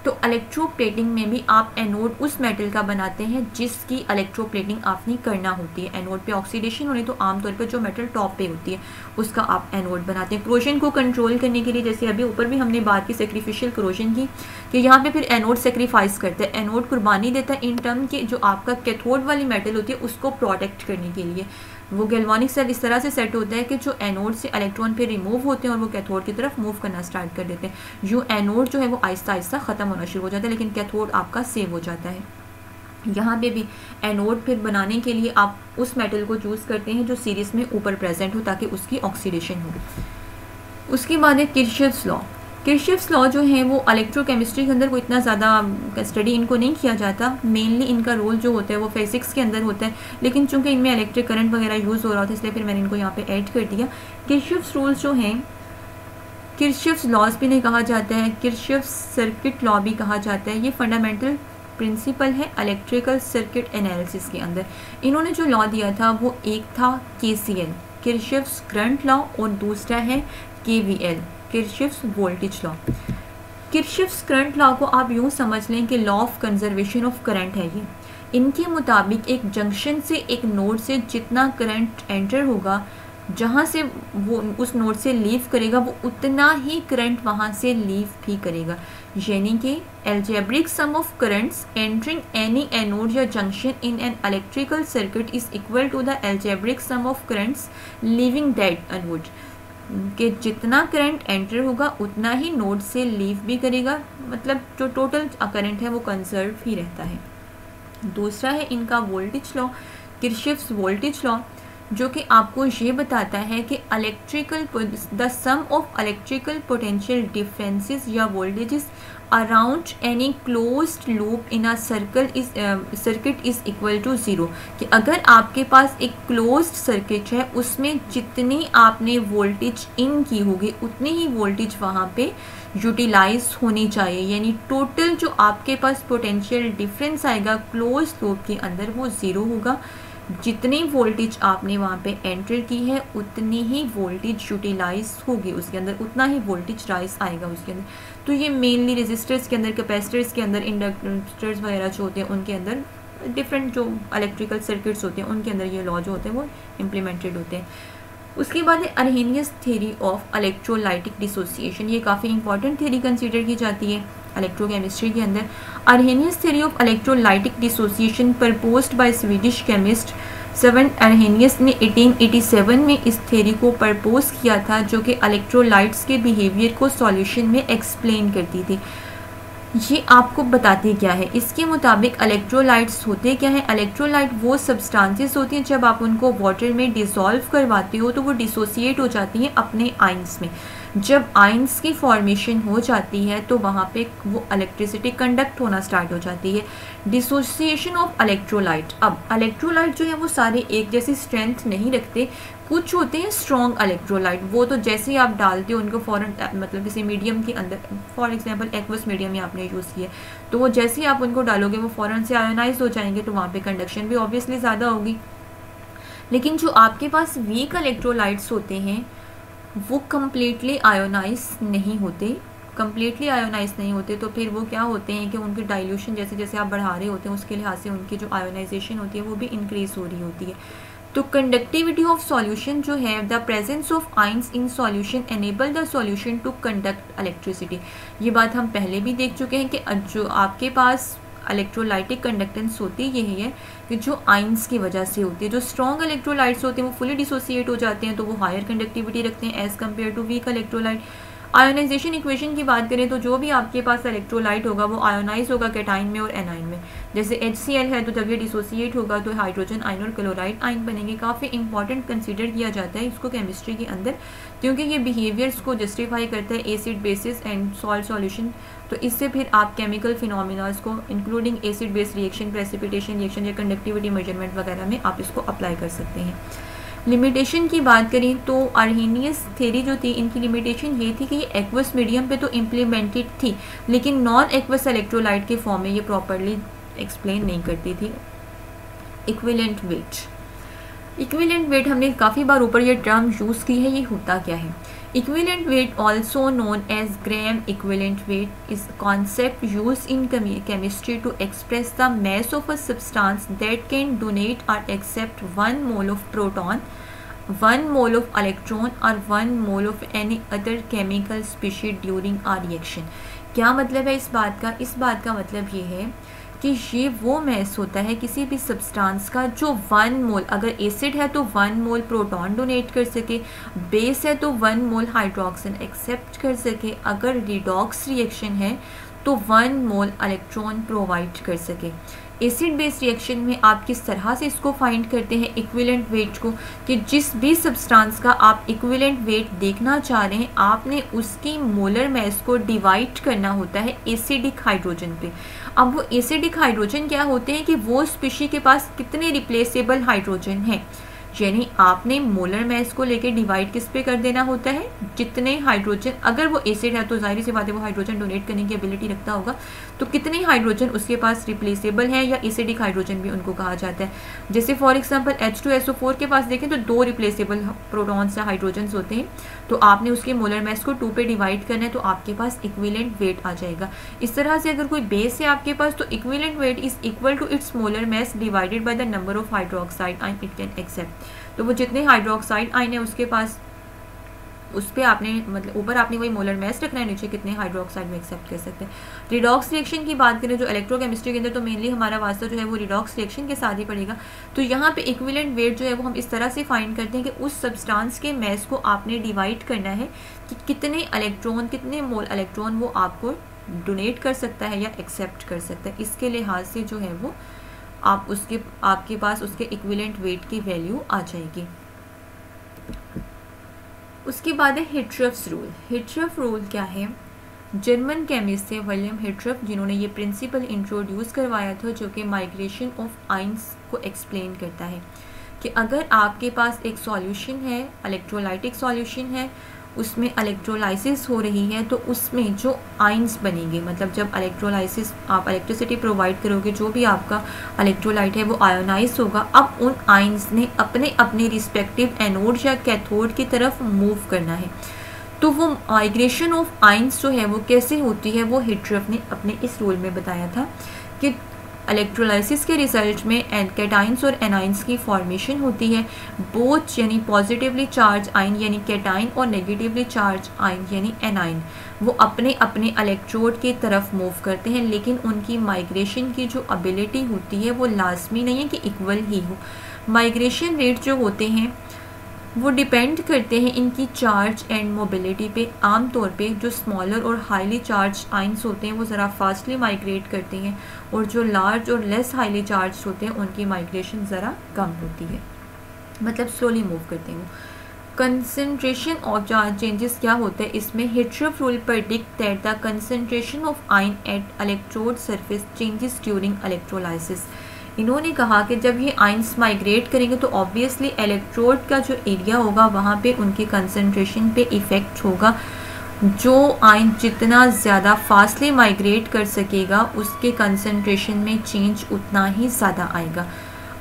तो इलेक्ट्रोप्लेटिंग में भी आप एनोड उस मेटल का बनाते हैं जिसकी इलेक्ट्रोप्लेटिंग आपने करना होती है। एनोड पे ऑक्सीडेशन होने तो आमतौर पर जो मेटल टॉप पे होती है उसका आप एनोड बनाते हैं। क्रोजन को कंट्रोल करने के लिए, जैसे अभी ऊपर भी हमने बात की सेक्रीफिशियल क्रोजन की, कि यहाँ पे फिर एनोड सेक्रीफाइस करता है, एनोड कुर्बानी देता है इन टर्म के जो आपका कैथोड वाली मेटल होती है उसको प्रोटेक्ट करने के लिए। वो गैल्वानिक सेल इस तरह से सेट होता है कि जो एनोड से इलेक्ट्रॉन पे रिमूव होते हैं और वो कैथोड की तरफ मूव करना स्टार्ट कर देते हैं। जो एनोड जो है वो आहिस्ता आहिस्ता ख़त्म होना शुरू हो जाता है, लेकिन कैथोड आपका सेव हो जाता है। यहाँ पे भी एनोड फिर बनाने के लिए आप उस मेटल को चूज़ करते हैं जो सीरीज़ में ऊपर प्रेजेंट हो ताकि उसकी ऑक्सीडेशन हो। उसके बाद है किरचॉफ्स लॉ। किरचॉफ्स लॉ जो है वो इलेक्ट्रोकेमिस्ट्री के अंदर को इतना ज़्यादा स्टडी इनको नहीं किया जाता, मेनली इनका रोल जो होता है वो फिजिक्स के अंदर होता है, लेकिन चूंकि इनमें इलेक्ट्रिक करंट वगैरह यूज़ हो रहा था इसलिए फिर मैंने इनको यहाँ पे ऐड कर दिया। किरचॉफ्स रूल्स जो हैं, किरचॉफ्स लॉज भी नहीं कहा जाता है, किरचॉफ्स सर्किट लॉ भी कहा जाता है। ये फंडामेंटल प्रिंसिपल है इलेक्ट्रिकल सर्किट एनालिसिस के अंदर। इन्होंने जो लॉ दिया था वो एक था KCL, किरचॉफ्स करंट लॉ, और दूसरा है KVL, Kirchhoff's voltage law. Kirchhoff's current law को आप यूँ समझ लें कि law of conservation of current है ये। इनके मुताबिक एक जंक्शन से एक नोड से जितना करंट एंटर होगा, जहाँ से वो उस नोड से लीव करेगा वो उतना ही करंट वहाँ से लीव भी करेगा। यानी कि algebraic sum of currents entering any anode या junction in an electrical circuit is equal to the algebraic sum of currents leaving that anode, कि जितना करंट एंटर होगा उतना ही नोड से लीव भी करेगा, मतलब जो टोटल करंट है वो कंजर्व ही रहता है। दूसरा है इनका voltage law, Kirchhoff's voltage law, जो कि आपको ये बताता है कि the sum of electrical potential differences या voltages around any closed loop in a circuit is equal to 0, कि अगर आपके पास एक क्लोज्ड सर्किट है उसमें जितनी आपने वोल्टेज इन की होगी उतनी ही वोल्टेज वहाँ पे यूटिलाइज होनी चाहिए। यानी टोटल जो आपके पास पोटेंशियल डिफरेंस आएगा क्लोज्ड लूप के अंदर वो 0 होगा। जितनी वोल्टेज आपने वहाँ पे एंटर की है उतनी ही वोल्टेज यूटिलाइज होगी उसके अंदर, उतना ही वोल्टेज राइज आएगा उसके अंदर। तो ये मेनली रेजिस्टर्स के अंदर, कैपेसिटर्स के अंदर, इंडक्टर्स वगैरह जो होते हैं उनके अंदर, डिफरेंट जो इलेक्ट्रिकल सर्किट्स होते हैं उनके अंदर ये लॉ जो होते हैं वो इम्प्लीमेंटेड होते हैं। उसके बाद है अर्हेनियस थ्योरी ऑफ इलेक्ट्रोलाइटिक डिसोसिएशन। ये काफ़ी इंपॉर्टेंट थ्योरी कंसीडर की जाती है इलेक्ट्रोकेमिस्ट्री के अंदर। Arrhenius theory of electrolytic dissociation proposed by Swedish chemist Svante Arrhenius ने 1887 में इस थ्योरी को प्रपोज किया था, जो कि इलेक्ट्रोलाइट्स के बिहेवियर को सॉल्यूशन में एक्सप्लेन करती थी। ये आपको बताती क्या है, इसके मुताबिक इलेक्ट्रोलाइट्स होते क्या हैं। इलेक्ट्रोलाइट वो सब्सटेंसेस होती हैं जब आप उनको वाटर में डिसॉल्व करवाते हो तो वो डिसोसिएट हो जाती हैं अपने आइंस में। जब आइंस की फॉर्मेशन हो जाती है तो वहाँ पे वो इलेक्ट्रिसिटी कंडक्ट होना स्टार्ट हो जाती है। Dissociation of electrolyte. अब इलेक्ट्रोलाइट जो है वो सारे एक जैसी स्ट्रेंथ नहीं रखते, कुछ होते हैं स्ट्रॉन्ग इलेक्ट्रोलाइट, वो तो जैसे ही आप डालते हो उनको फ़ौरन, मतलब किसी मीडियम के अंदर, फॉर एग्जांपल एक्वस मीडियम या आपने यूज़ किया तो वो जैसे ही आप उनको डालोगे वो फ़ौरन से आयोनाइज हो जाएंगे, तो वहाँ पे कंडक्शन भी ऑब्वियसली ज़्यादा होगी। लेकिन जो आपके पास वीक इलेक्ट्रोलाइट्स होते हैं वो कम्प्लीटली आयोनाइज नहीं होते, तो फिर वो क्या होते हैं कि उनकी डाइल्यूशन जैसे जैसे आप बढ़ा रहे होते हैं उसके लिहाज से उनकी जो आयोनाइजेशन होती है वो भी इंक्रीज हो रही होती है। तो कंडक्टिविटी ऑफ सॉल्यूशन जो है, the presence of ions in solution enable the solution to conduct electricity. ये बात हम पहले भी देख चुके हैं कि जो आपके पास इलेक्ट्रोलाइटिक कंडक्टेंस होती है यही है कि जो आइंस की वजह से होती है। जो स्ट्रॉन्ग इलेक्ट्रोलाइट्स होते हैं वो फुली डिसोसिएट हो जाते हैं तो वो हायर कंडक्टिविटी रखते हैं as compare to weak electrolyte. Ionization equation की बात करें तो जो भी आपके पास इलेक्ट्रोलाइट होगा वो आयोनाइज होगा कैटाइन में और एनाइन में। जैसे HCl है तो जब ये डिसोसिएट होगा तो हाइड्रोजन आयन और क्लोराइड आयन बनेंगे। काफ़ी इंपॉर्टेंट कंसीडर किया जाता है इसको केमिस्ट्री के अंदर, क्योंकि ये बिहेवियर्स को जस्टिफाई करता है acid basis and salt solution. तो इससे फिर आप केमिकल फिनोमिनास को including acid base reaction, precipitation reaction या कंडक्टिविटी मेजरमेंट वगैरह में आप इसको अप्लाई कर सकते हैं। लिमिटेशन की बात करें तो अर्हेनियस थ्योरी जो थी इनकी लिमिटेशन ये थी कि ये एक्वस मीडियम पे तो इम्प्लीमेंटेड थी लेकिन नॉन एक्वस इलेक्ट्रोलाइट के फॉर्म में ये प्रॉपरली एक्सप्लेन नहीं करती थी। Equivalent weight. इक्विवेलेंट वेट हमने काफ़ी बार ऊपर ये टर्म यूज़ की है, ये होता क्या है? Equivalent weight, also known as gram equivalent weight, is a concept used in chemistry to express the mass of a substance that can donate or accept 1 mole of proton, 1 mole of electron or 1 mole of any other chemical species during a reaction. क्या मतलब है इस बात का? इस बात का मतलब ये है कि ये वो मैस होता है किसी भी सब्सटेंस का जो 1 मोल, अगर एसिड है तो 1 मोल प्रोटॉन डोनेट कर सके, बेस है तो 1 मोल हाइड्रोक्सिन एक्सेप्ट कर सके, अगर रिडॉक्स रिएक्शन है तो 1 मोल इलेक्ट्रॉन प्रोवाइड कर सके। एसिड बेस रिएक्शन में आप किस तरह से इसको फाइंड करते हैं इक्विवेलेंट वेट को, कि जिस भी सब्सटेंस का आप इक्विवेलेंट वेट देखना चाह रहे हैं आपने उसकी मोलर मैस को डिवाइड करना होता है एसिडिक हाइड्रोजन पे। अब वो एसिडिक हाइड्रोजन क्या होते हैं कि वो स्पीशी के पास कितने रिप्लेसेबल हाइड्रोजन हैं, यानी आपने मोलर मैस को लेके डिवाइड किस पे कर देना होता है, जितने हाइड्रोजन, अगर वो एसिड है तो जाहिर सी बात है वो हाइड्रोजन डोनेट करने की एबिलिटी रखता होगा, तो कितने हाइड्रोजन उसके पास रिप्लेसेबल है या एसिडिक हाइड्रोजन भी उनको कहा जाता है। जैसे फॉर एग्जांपल H2SO4 के पास देखें तो 2 रिप्लेसेबल प्रोटॉन्स या हाइड्रोजन्स होते हैं, तो आपने उसके मोलर मैस को 2 पे डिवाइड करना है तो आपके पास इक्विवेलेंट वेट आ जाएगा। इस तरह से अगर कोई बेस है आपके पास तो equivalent weight is equal to its molar mass divided by the number of hydroxide ion it can accept. तो वो जितने हाइड्रोक्साइड आयन है उसके पास, उस पर आपने मतलब ऊपर आपने वही मोलर मैस रखना है, नीचे कितने हाइड्रोक्साइड में एक्सेप्ट कर सकते हैं। रिडॉक्स रिएक्शन की बात करें जो इलेक्ट्रोकेमिस्ट्री के अंदर, तो मेनली हमारा वास्ता जो है वो रिडॉक्स रिएक्शन के साथ ही पड़ेगा। तो यहाँ पे इक्विवेलेंट वेट जो है वो हम इस तरह से फाइंड करते हैं कि उस सब्सटेंस के मैस को आपने डिवाइड करना है कि कितने इलेक्ट्रॉन, कितने मोल इलेक्ट्रॉन वो आपको डोनेट कर सकता है या एक्सेप्ट कर सकता है। इसके लिहाज से जो है वो आपके पास उसके इक्विवेलेंट वेट की वैल्यू आ जाएगी। उसके बाद है हिटरफ्स रूल। हिटरफ रूल क्या है? जर्मन केमिस्ट थे विलियम हिटरफ, जिन्होंने ये प्रिंसिपल इंट्रोड्यूस करवाया था जो कि माइग्रेशन ऑफ आयंस को एक्सप्लेन करता है कि अगर आपके पास एक सॉल्यूशन है, इलेक्ट्रोलाइटिक सॉल्यूशन है, उसमें इलेक्ट्रोलाइसिस हो रही है, तो उसमें जो आयंस बनेंगे, मतलब जब इलेक्ट्रोलाइसिस आप इलेक्ट्रिसिटी प्रोवाइड करोगे, जो भी आपका इलेक्ट्रोलाइट है वो आयोनाइज होगा। अब उन आयंस ने अपने अपने रिस्पेक्टिव एनोड या कैथोड की तरफ मूव करना है। तो वो माइग्रेशन ऑफ आयंस जो है वो कैसे होती है, वो हिटरफ ने अपने इस रूल में बताया था कि इलेक्ट्रोलाइसिस के रिजल्ट में कैटाइंस और एनाइंस की फॉर्मेशन होती है। बोथ यानी पॉजिटिवली चार्ज आयन यानी कैटाइन और नेगेटिवली चार्ज आयन यानी एनाइन, वो अपने अपने इलेक्ट्रोड की तरफ मूव करते हैं, लेकिन उनकी माइग्रेशन की जो एबिलिटी होती है वो लाजमी नहीं है कि इक्वल ही हो। माइग्रेशन रेट जो होते हैं वो डिपेंड करते हैं इनकी चार्ज एंड मोबिलिटी पे। आम तौर पे जो स्मॉलर और हाईली चार्ज आइंस होते हैं वो ज़रा फास्टली माइग्रेट करते हैं, और जो लार्ज और लेस हाईली चार्ज होते हैं उनकी माइग्रेशन ज़रा कम होती है, मतलब स्लोली मूव करते हैं वो। कंसनट्रेशन ऑफ चार्ज चेंजेस क्या होता है इसमें? Hittorf rule predict that the concentration of ion at electrode surface changes during electrolysis. इन्होंने कहा कि जब ये आयंस माइग्रेट करेंगे तो ऑब्वियसली इलेक्ट्रोड का जो एरिया होगा वहाँ पे उनकी कंसंट्रेशन पे इफ़ेक्ट होगा। जो आयन जितना ज़्यादा फास्टली माइग्रेट कर सकेगा उसके कंसंट्रेशन में चेंज उतना ही ज़्यादा आएगा।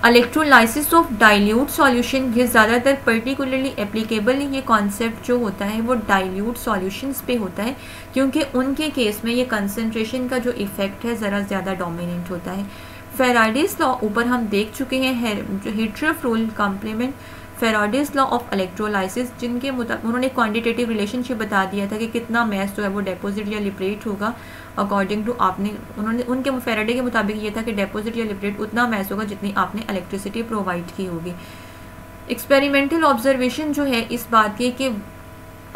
इलेक्ट्रोलाइसिस ऑफ डाइल्यूट सॉल्यूशन, ये ज़्यादातर पर्टिकुलरली एप्लीकेबल ये कॉन्सेप्ट जो होता है वो डाइल्यूट सॉल्यूशंस पे होता है, क्योंकि उनके केस में ये कंसंट्रेशन का जो इफ़ेक्ट है ज़रा ज़्यादा डोमिनेंट होता है। फेराडेज लॉ ऊपर हम देख चुके हैं, जो Hittorf rule complement Faraday's law of electrolysis, जिनके मुताबिक उन्होंने क्वांटिटेटिव रिलेशनशिप बता दिया था कि कितना मैस जो है वो डिपॉजिट या लिबरेट होगा अकॉर्डिंग टू उन्होंने उनके फेराडे के मुताबिक ये था कि डिपॉजिट या लिबरेट उतना मैस होगा जितनी आपने इलेक्ट्रिसिटी प्रोवाइड की होगी। एक्सपेरिमेंटल ऑब्जर्वेशन जो है इस बात की कि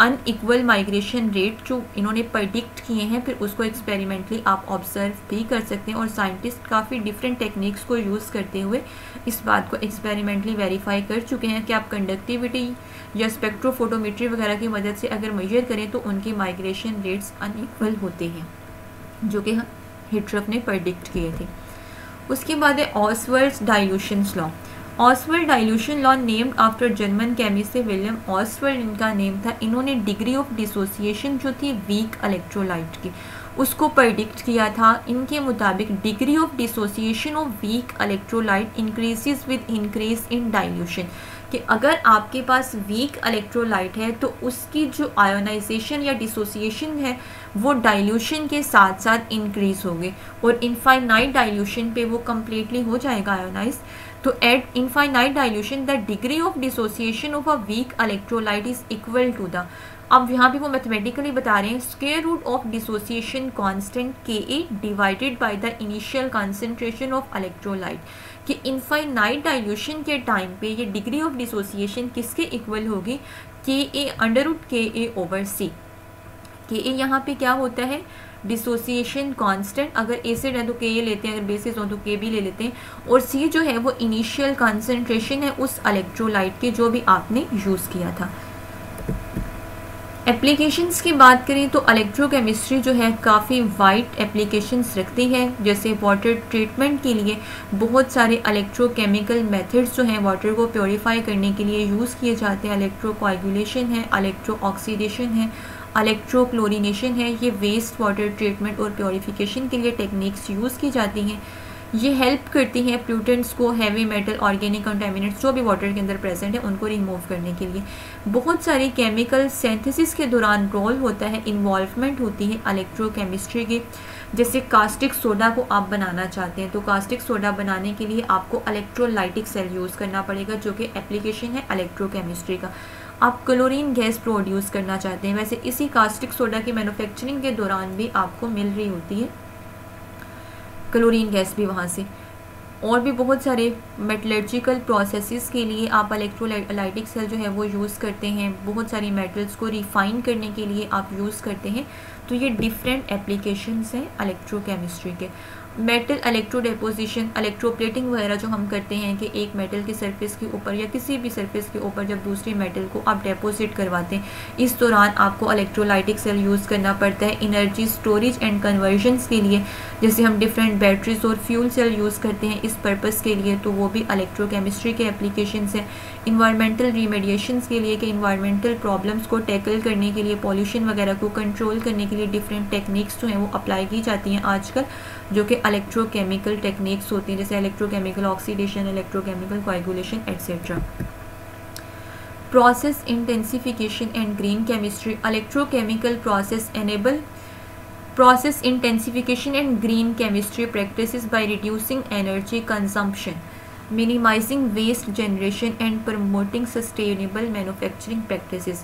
अनइक्वल माइग्रेशन रेट जो इन्होंने प्रेडिक्ट किए हैं, फिर उसको एक्सपेरिमेंटली आप ऑब्जर्व भी कर सकते हैं, और साइंटिस्ट काफ़ी डिफरेंट टेक्निक्स को यूज़ करते हुए इस बात को एक्सपेरिमेंटली वेरीफाई कर चुके हैं कि आप कंडक्टिविटी या स्पेक्ट्रोफोटोमेट्री वगैरह की मदद से अगर मेजर करें तो उनकी माइग्रेशन रेट्स अनइक्वल होते हैं, जो कि हिटरफ ने प्रेडिक्ट किए थे। उसके बाद है Ostwald's dilution law. Ostwald dilution law named after German chemist Wilhelm Ostwald इनका नेम था। इन्होंने डिग्री ऑफ डिसोसिएशन जो थी वीक इलेक्ट्रोलाइट की उसको प्रेडिक्ट किया था। इनके मुताबिक degree of dissociation of weak electrolyte increases with increase in dilution. कि अगर आपके पास वीक इलेक्ट्रोलाइट है तो उसकी जो आयोनाइजेशन या डिसोसिएशन है वो डाइल्यूशन के साथ साथ इंक्रीज होगी और इनफाइनाइट डाइल्यूशन पे वो कम्प्लीटली हो जाएगा आयोनाइज। तो at infinite dilution the degree of dissociation of a weak electrolyte is equal to the, अब यहाँ पे वो मैथमेटिकली बता रहे हैं, square root of dissociation constant Ka divided by the initial concentration of electrolyte, कि इनफाइनाइट डाइल्यूशन के time पे ये डिग्री ऑफ डिसोसिएशन किसके इक्वल होगी, Ka √Ka/C। Ka यहाँ पे क्या होता है, डिसोसिएशन कांस्टेंट, अगर एसिड है तो Ka लेते हैं, अगर बेसिस हो तो K भी ले लेते हैं, और C जो है वो इनिशियल कंसंट्रेशन है उस इलेक्ट्रोलाइट के जो भी आपने यूज़ किया था। एप्लीकेशंस की बात करें तो इलेक्ट्रोकेमिस्ट्री जो है काफ़ी वाइड एप्लीकेशंस रखती है। जैसे वाटर ट्रीटमेंट के लिए बहुत सारे इलेक्ट्रोकेमिकल मेथड्स जो हैं वाटर को प्योरीफाई करने के लिए यूज़ किए जाते हैं। इलेक्ट्रोकोएगुलेशन है, इलेक्ट्रो ऑक्सीडेशन है, इलेक्ट्रोक्लोरिनेशन है, ये वेस्ट वाटर ट्रीटमेंट और प्योरीफिकेशन के लिए टेक्निक्स यूज़ की जाती हैं। ये हेल्प करती हैं प्लूटेंट्स को, हैवी मेटल, ऑर्गेनिक कंटामिनेंट्स जो भी वाटर के अंदर प्रेजेंट है उनको रिमूव करने के लिए। बहुत सारी केमिकल सिंथेसिस के दौरान रोल होता है, इन्वॉल्वमेंट होती है इलेक्ट्रोकेमिस्ट्री की। जैसे कास्टिक सोडा को आप बनाना चाहते हैं तो कास्टिक सोडा बनाने के लिए आपको इलेक्ट्रोलाइटिक सेल यूज़ करना पड़ेगा, जो कि एप्लीकेशन है इलेक्ट्रोकेमिस्ट्री का। आप क्लोरीन गैस प्रोड्यूस करना चाहते हैं, वैसे इसी कास्टिक सोडा की मैन्युफैक्चरिंग के दौरान भी आपको मिल रही होती है क्लोरीन गैस भी वहाँ से। और भी बहुत सारे मेटलर्जिकल प्रोसेसेस के लिए आप इलेक्ट्रोलाइटिक सेल जो है वो यूज़ करते हैं। बहुत सारी मेटल्स को रिफाइन करने के लिए आप यूज़ करते हैं। तो ये डिफरेंट एप्लीकेशंस हैं इलेक्ट्रोकेमिस्ट्री के। मेटल इलेक्ट्रो डिपोजिशन, इलेक्ट्रोप्लेटिंग वगैरह जो हम करते हैं कि एक मेटल की सरफेस के ऊपर या किसी भी सरफेस के ऊपर जब दूसरी मेटल को आप डिपोजिट करवाते हैं, इस दौरान आपको इलेक्ट्रोलाइटिक सेल यूज़ करना पड़ता है एनर्जी स्टोरेज एंड कन्वर्जन्स के लिए। जैसे हम डिफरेंट बैटरीज और फ्यूल सेल यूज़ करते हैं इस पर्पज़ के लिए, तो वो भी इलेक्ट्रोकेमिस्ट्री के एप्लीकेशंस हैं। इन्वायरमेंटल रिमेडिएशंस के लिए कि इन्वायरमेंटल प्रॉब्लम्स को टैकल करने के लिए, पॉल्यूशन वगैरह को कंट्रोल करने के लिए डिफरेंट टेक्निक्स जो हैं वो अप्लाई की जाती हैं आजकल, जो कि इलेक्ट्रोकेमिकल टेक्निक्स होती हैं, जैसे electrochemical oxidation, electrochemical coagulation etcetera. Process intensification and green chemistry, electrochemical process intensification and green chemistry practices by reducing energy consumption, minimizing waste generation and promoting sustainable manufacturing practices।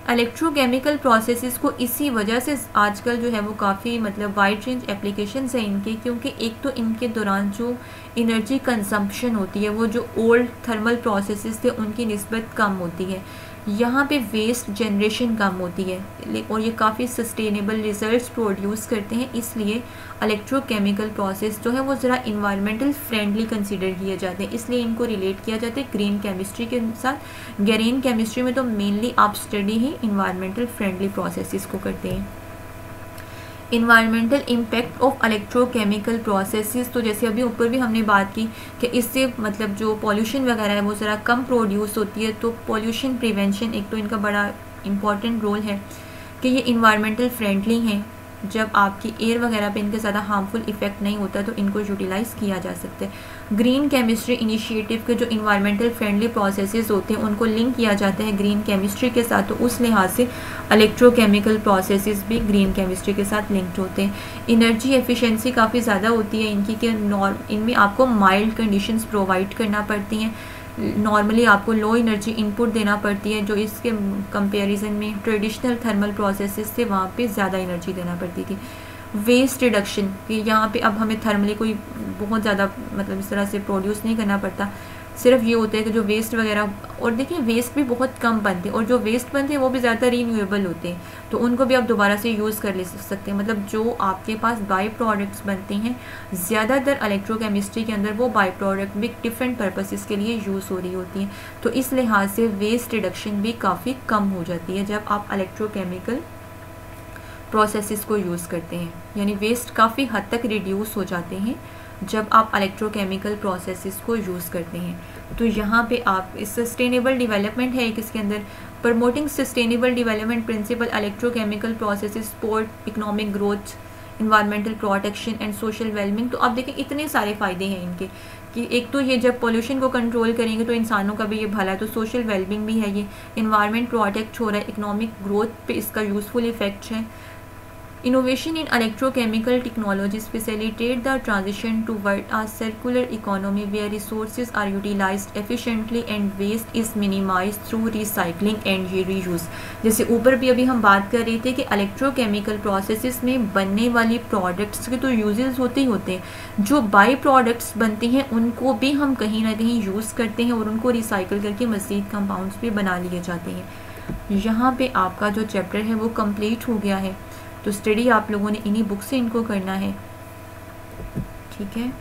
Electrochemical processes को इसी वजह से आजकल जो है वो काफ़ी मतलब वाइड रेंज एप्लीकेशंस हैं इनके, क्योंकि एक तो इनके दौरान जो एनर्जी कंजम्पशन होती है वो जो ओल्ड थर्मल प्रोसेसेस थे उनकी निस्बत कम होती है, यहाँ पे वेस्ट जनरेशन कम होती है और ये काफ़ी सस्टेनेबल रिजल्ट्स प्रोड्यूस करते हैं। इसलिए इलेक्ट्रोकेमिकल प्रोसेस जो है वो ज़रा इन्वायरमेंटल फ्रेंडली कंसीडर किए जाते हैं, इसलिए इनको रिलेट किया जाता है ग्रीन केमिस्ट्री के साथ। ग्रीन केमिस्ट्री में तो मेनली आप स्टडी ही इन्वायरमेंटल फ्रेंडली प्रोसेसेस को करते हैं। Environmental impact of electrochemical processes, तो जैसे अभी ऊपर भी हमने बात की कि इससे मतलब जो पॉल्यूशन वगैरह है वो ज़रा कम प्रोड्यूस होती है, तो पॉल्यूशन प्रिवेंशन एक तो इनका बड़ा इम्पॉर्टेंट रोल है कि ये इन्वायरमेंटल फ्रेंडली हैं। जब आपकी एयर वगैरह पे इनके ज़्यादा हार्मफुल इफेक्ट नहीं होता तो इनको यूटिलाइज़ किया जा सकता है। ग्रीन केमिस्ट्री इनिशिएटिव के जो इन्वायरमेंटल फ्रेंडली प्रोसेसेस होते हैं उनको लिंक किया जाता है ग्रीन केमिस्ट्री के साथ, तो उस लिहाज से इलेक्ट्रोकेमिकल प्रोसेसेस भी ग्रीन केमिस्ट्री के साथ लिंक्ड होते हैं। एनर्जी एफिशिएंसी काफ़ी ज़्यादा होती है इनकी कि इनमें आपको माइल्ड कंडीशंस प्रोवाइड करना पड़ती हैं। नॉर्मली आपको लो एनर्जी इनपुट देना पड़ती है, जो इसके कंपैरिजन में ट्रेडिशनल थर्मल प्रोसेसेस से वहाँ पे ज़्यादा एनर्जी देना पड़ती थी। वेस्ट रिडक्शन, कि यहाँ पे अब हमें थर्मली कोई बहुत ज़्यादा मतलब इस तरह से प्रोड्यूस नहीं करना पड़ता, सिर्फ ये होता है कि जो वेस्ट वगैरह, और देखिए वेस्ट भी बहुत कम बनते हैं और जो वेस्ट बनते हैं वो भी ज़्यादा रीन्यूएबल होते हैं, तो उनको भी आप दोबारा से यूज़ कर ले सकते हैं। मतलब जो आपके पास बाई प्रोडक्ट्स बनते हैं ज़्यादातर इलेक्ट्रोकेमिस्ट्री के अंदर वो बाई प्रोडक्ट भी डिफरेंट पर्पसेस के लिए यूज़ हो रही होती हैं, तो इस लिहाज से वेस्ट रिडक्शन भी काफ़ी कम हो जाती है जब आप इलेक्ट्रोकेमिकल प्रोसेसेस को यूज़ करते हैं, यानी वेस्ट काफ़ी हद तक रिड्यूस हो जाते हैं जब आप इलेक्ट्रोकेमिकल प्रोसेसेस को यूज़ करते हैं। तो यहाँ पे आप इस सस्टेनेबल डेवलपमेंट है एक इसके अंदर, promoting sustainable development principle, electrochemical processes support economic growth, environmental protection and social wellbeing. तो आप देखें इतने सारे फ़ायदे हैं इनके कि एक तो ये जब पोल्यूशन को कंट्रोल करेंगे तो इंसानों का भी ये भला है, तो सोशल वेलबिंग भी है, ये इन्वायरमेंट प्रोटेक्ट हो रहा है, इकोनॉमिक ग्रोथ पे इसका यूज़फुल इफेक्ट है। Innovation in electrochemical technologies facilitate the transition toward a circular economy where resources are utilized efficiently and waste is minimized through recycling and reuse। जैसे ऊपर भी अभी हम बात कर रहे थे कि इलेक्ट्रोकेमिकल प्रोसेसेस में बनने वाली प्रोडक्ट्स के तो यूजेस होते ही होते हैं, जो बाई प्रोडक्ट्स बनते हैं उनको भी हम कहीं ना कहीं यूज़ करते हैं और उनको रिसाइकिल करके मज़ीद कंपाउंड्स भी बना लिए जाते हैं। यहाँ पे आपका जो चैप्टर है वो कंप्लीट हो गया है। तो स्टडी आप लोगों ने इन्हीं बुक से इनको करना है, ठीक है।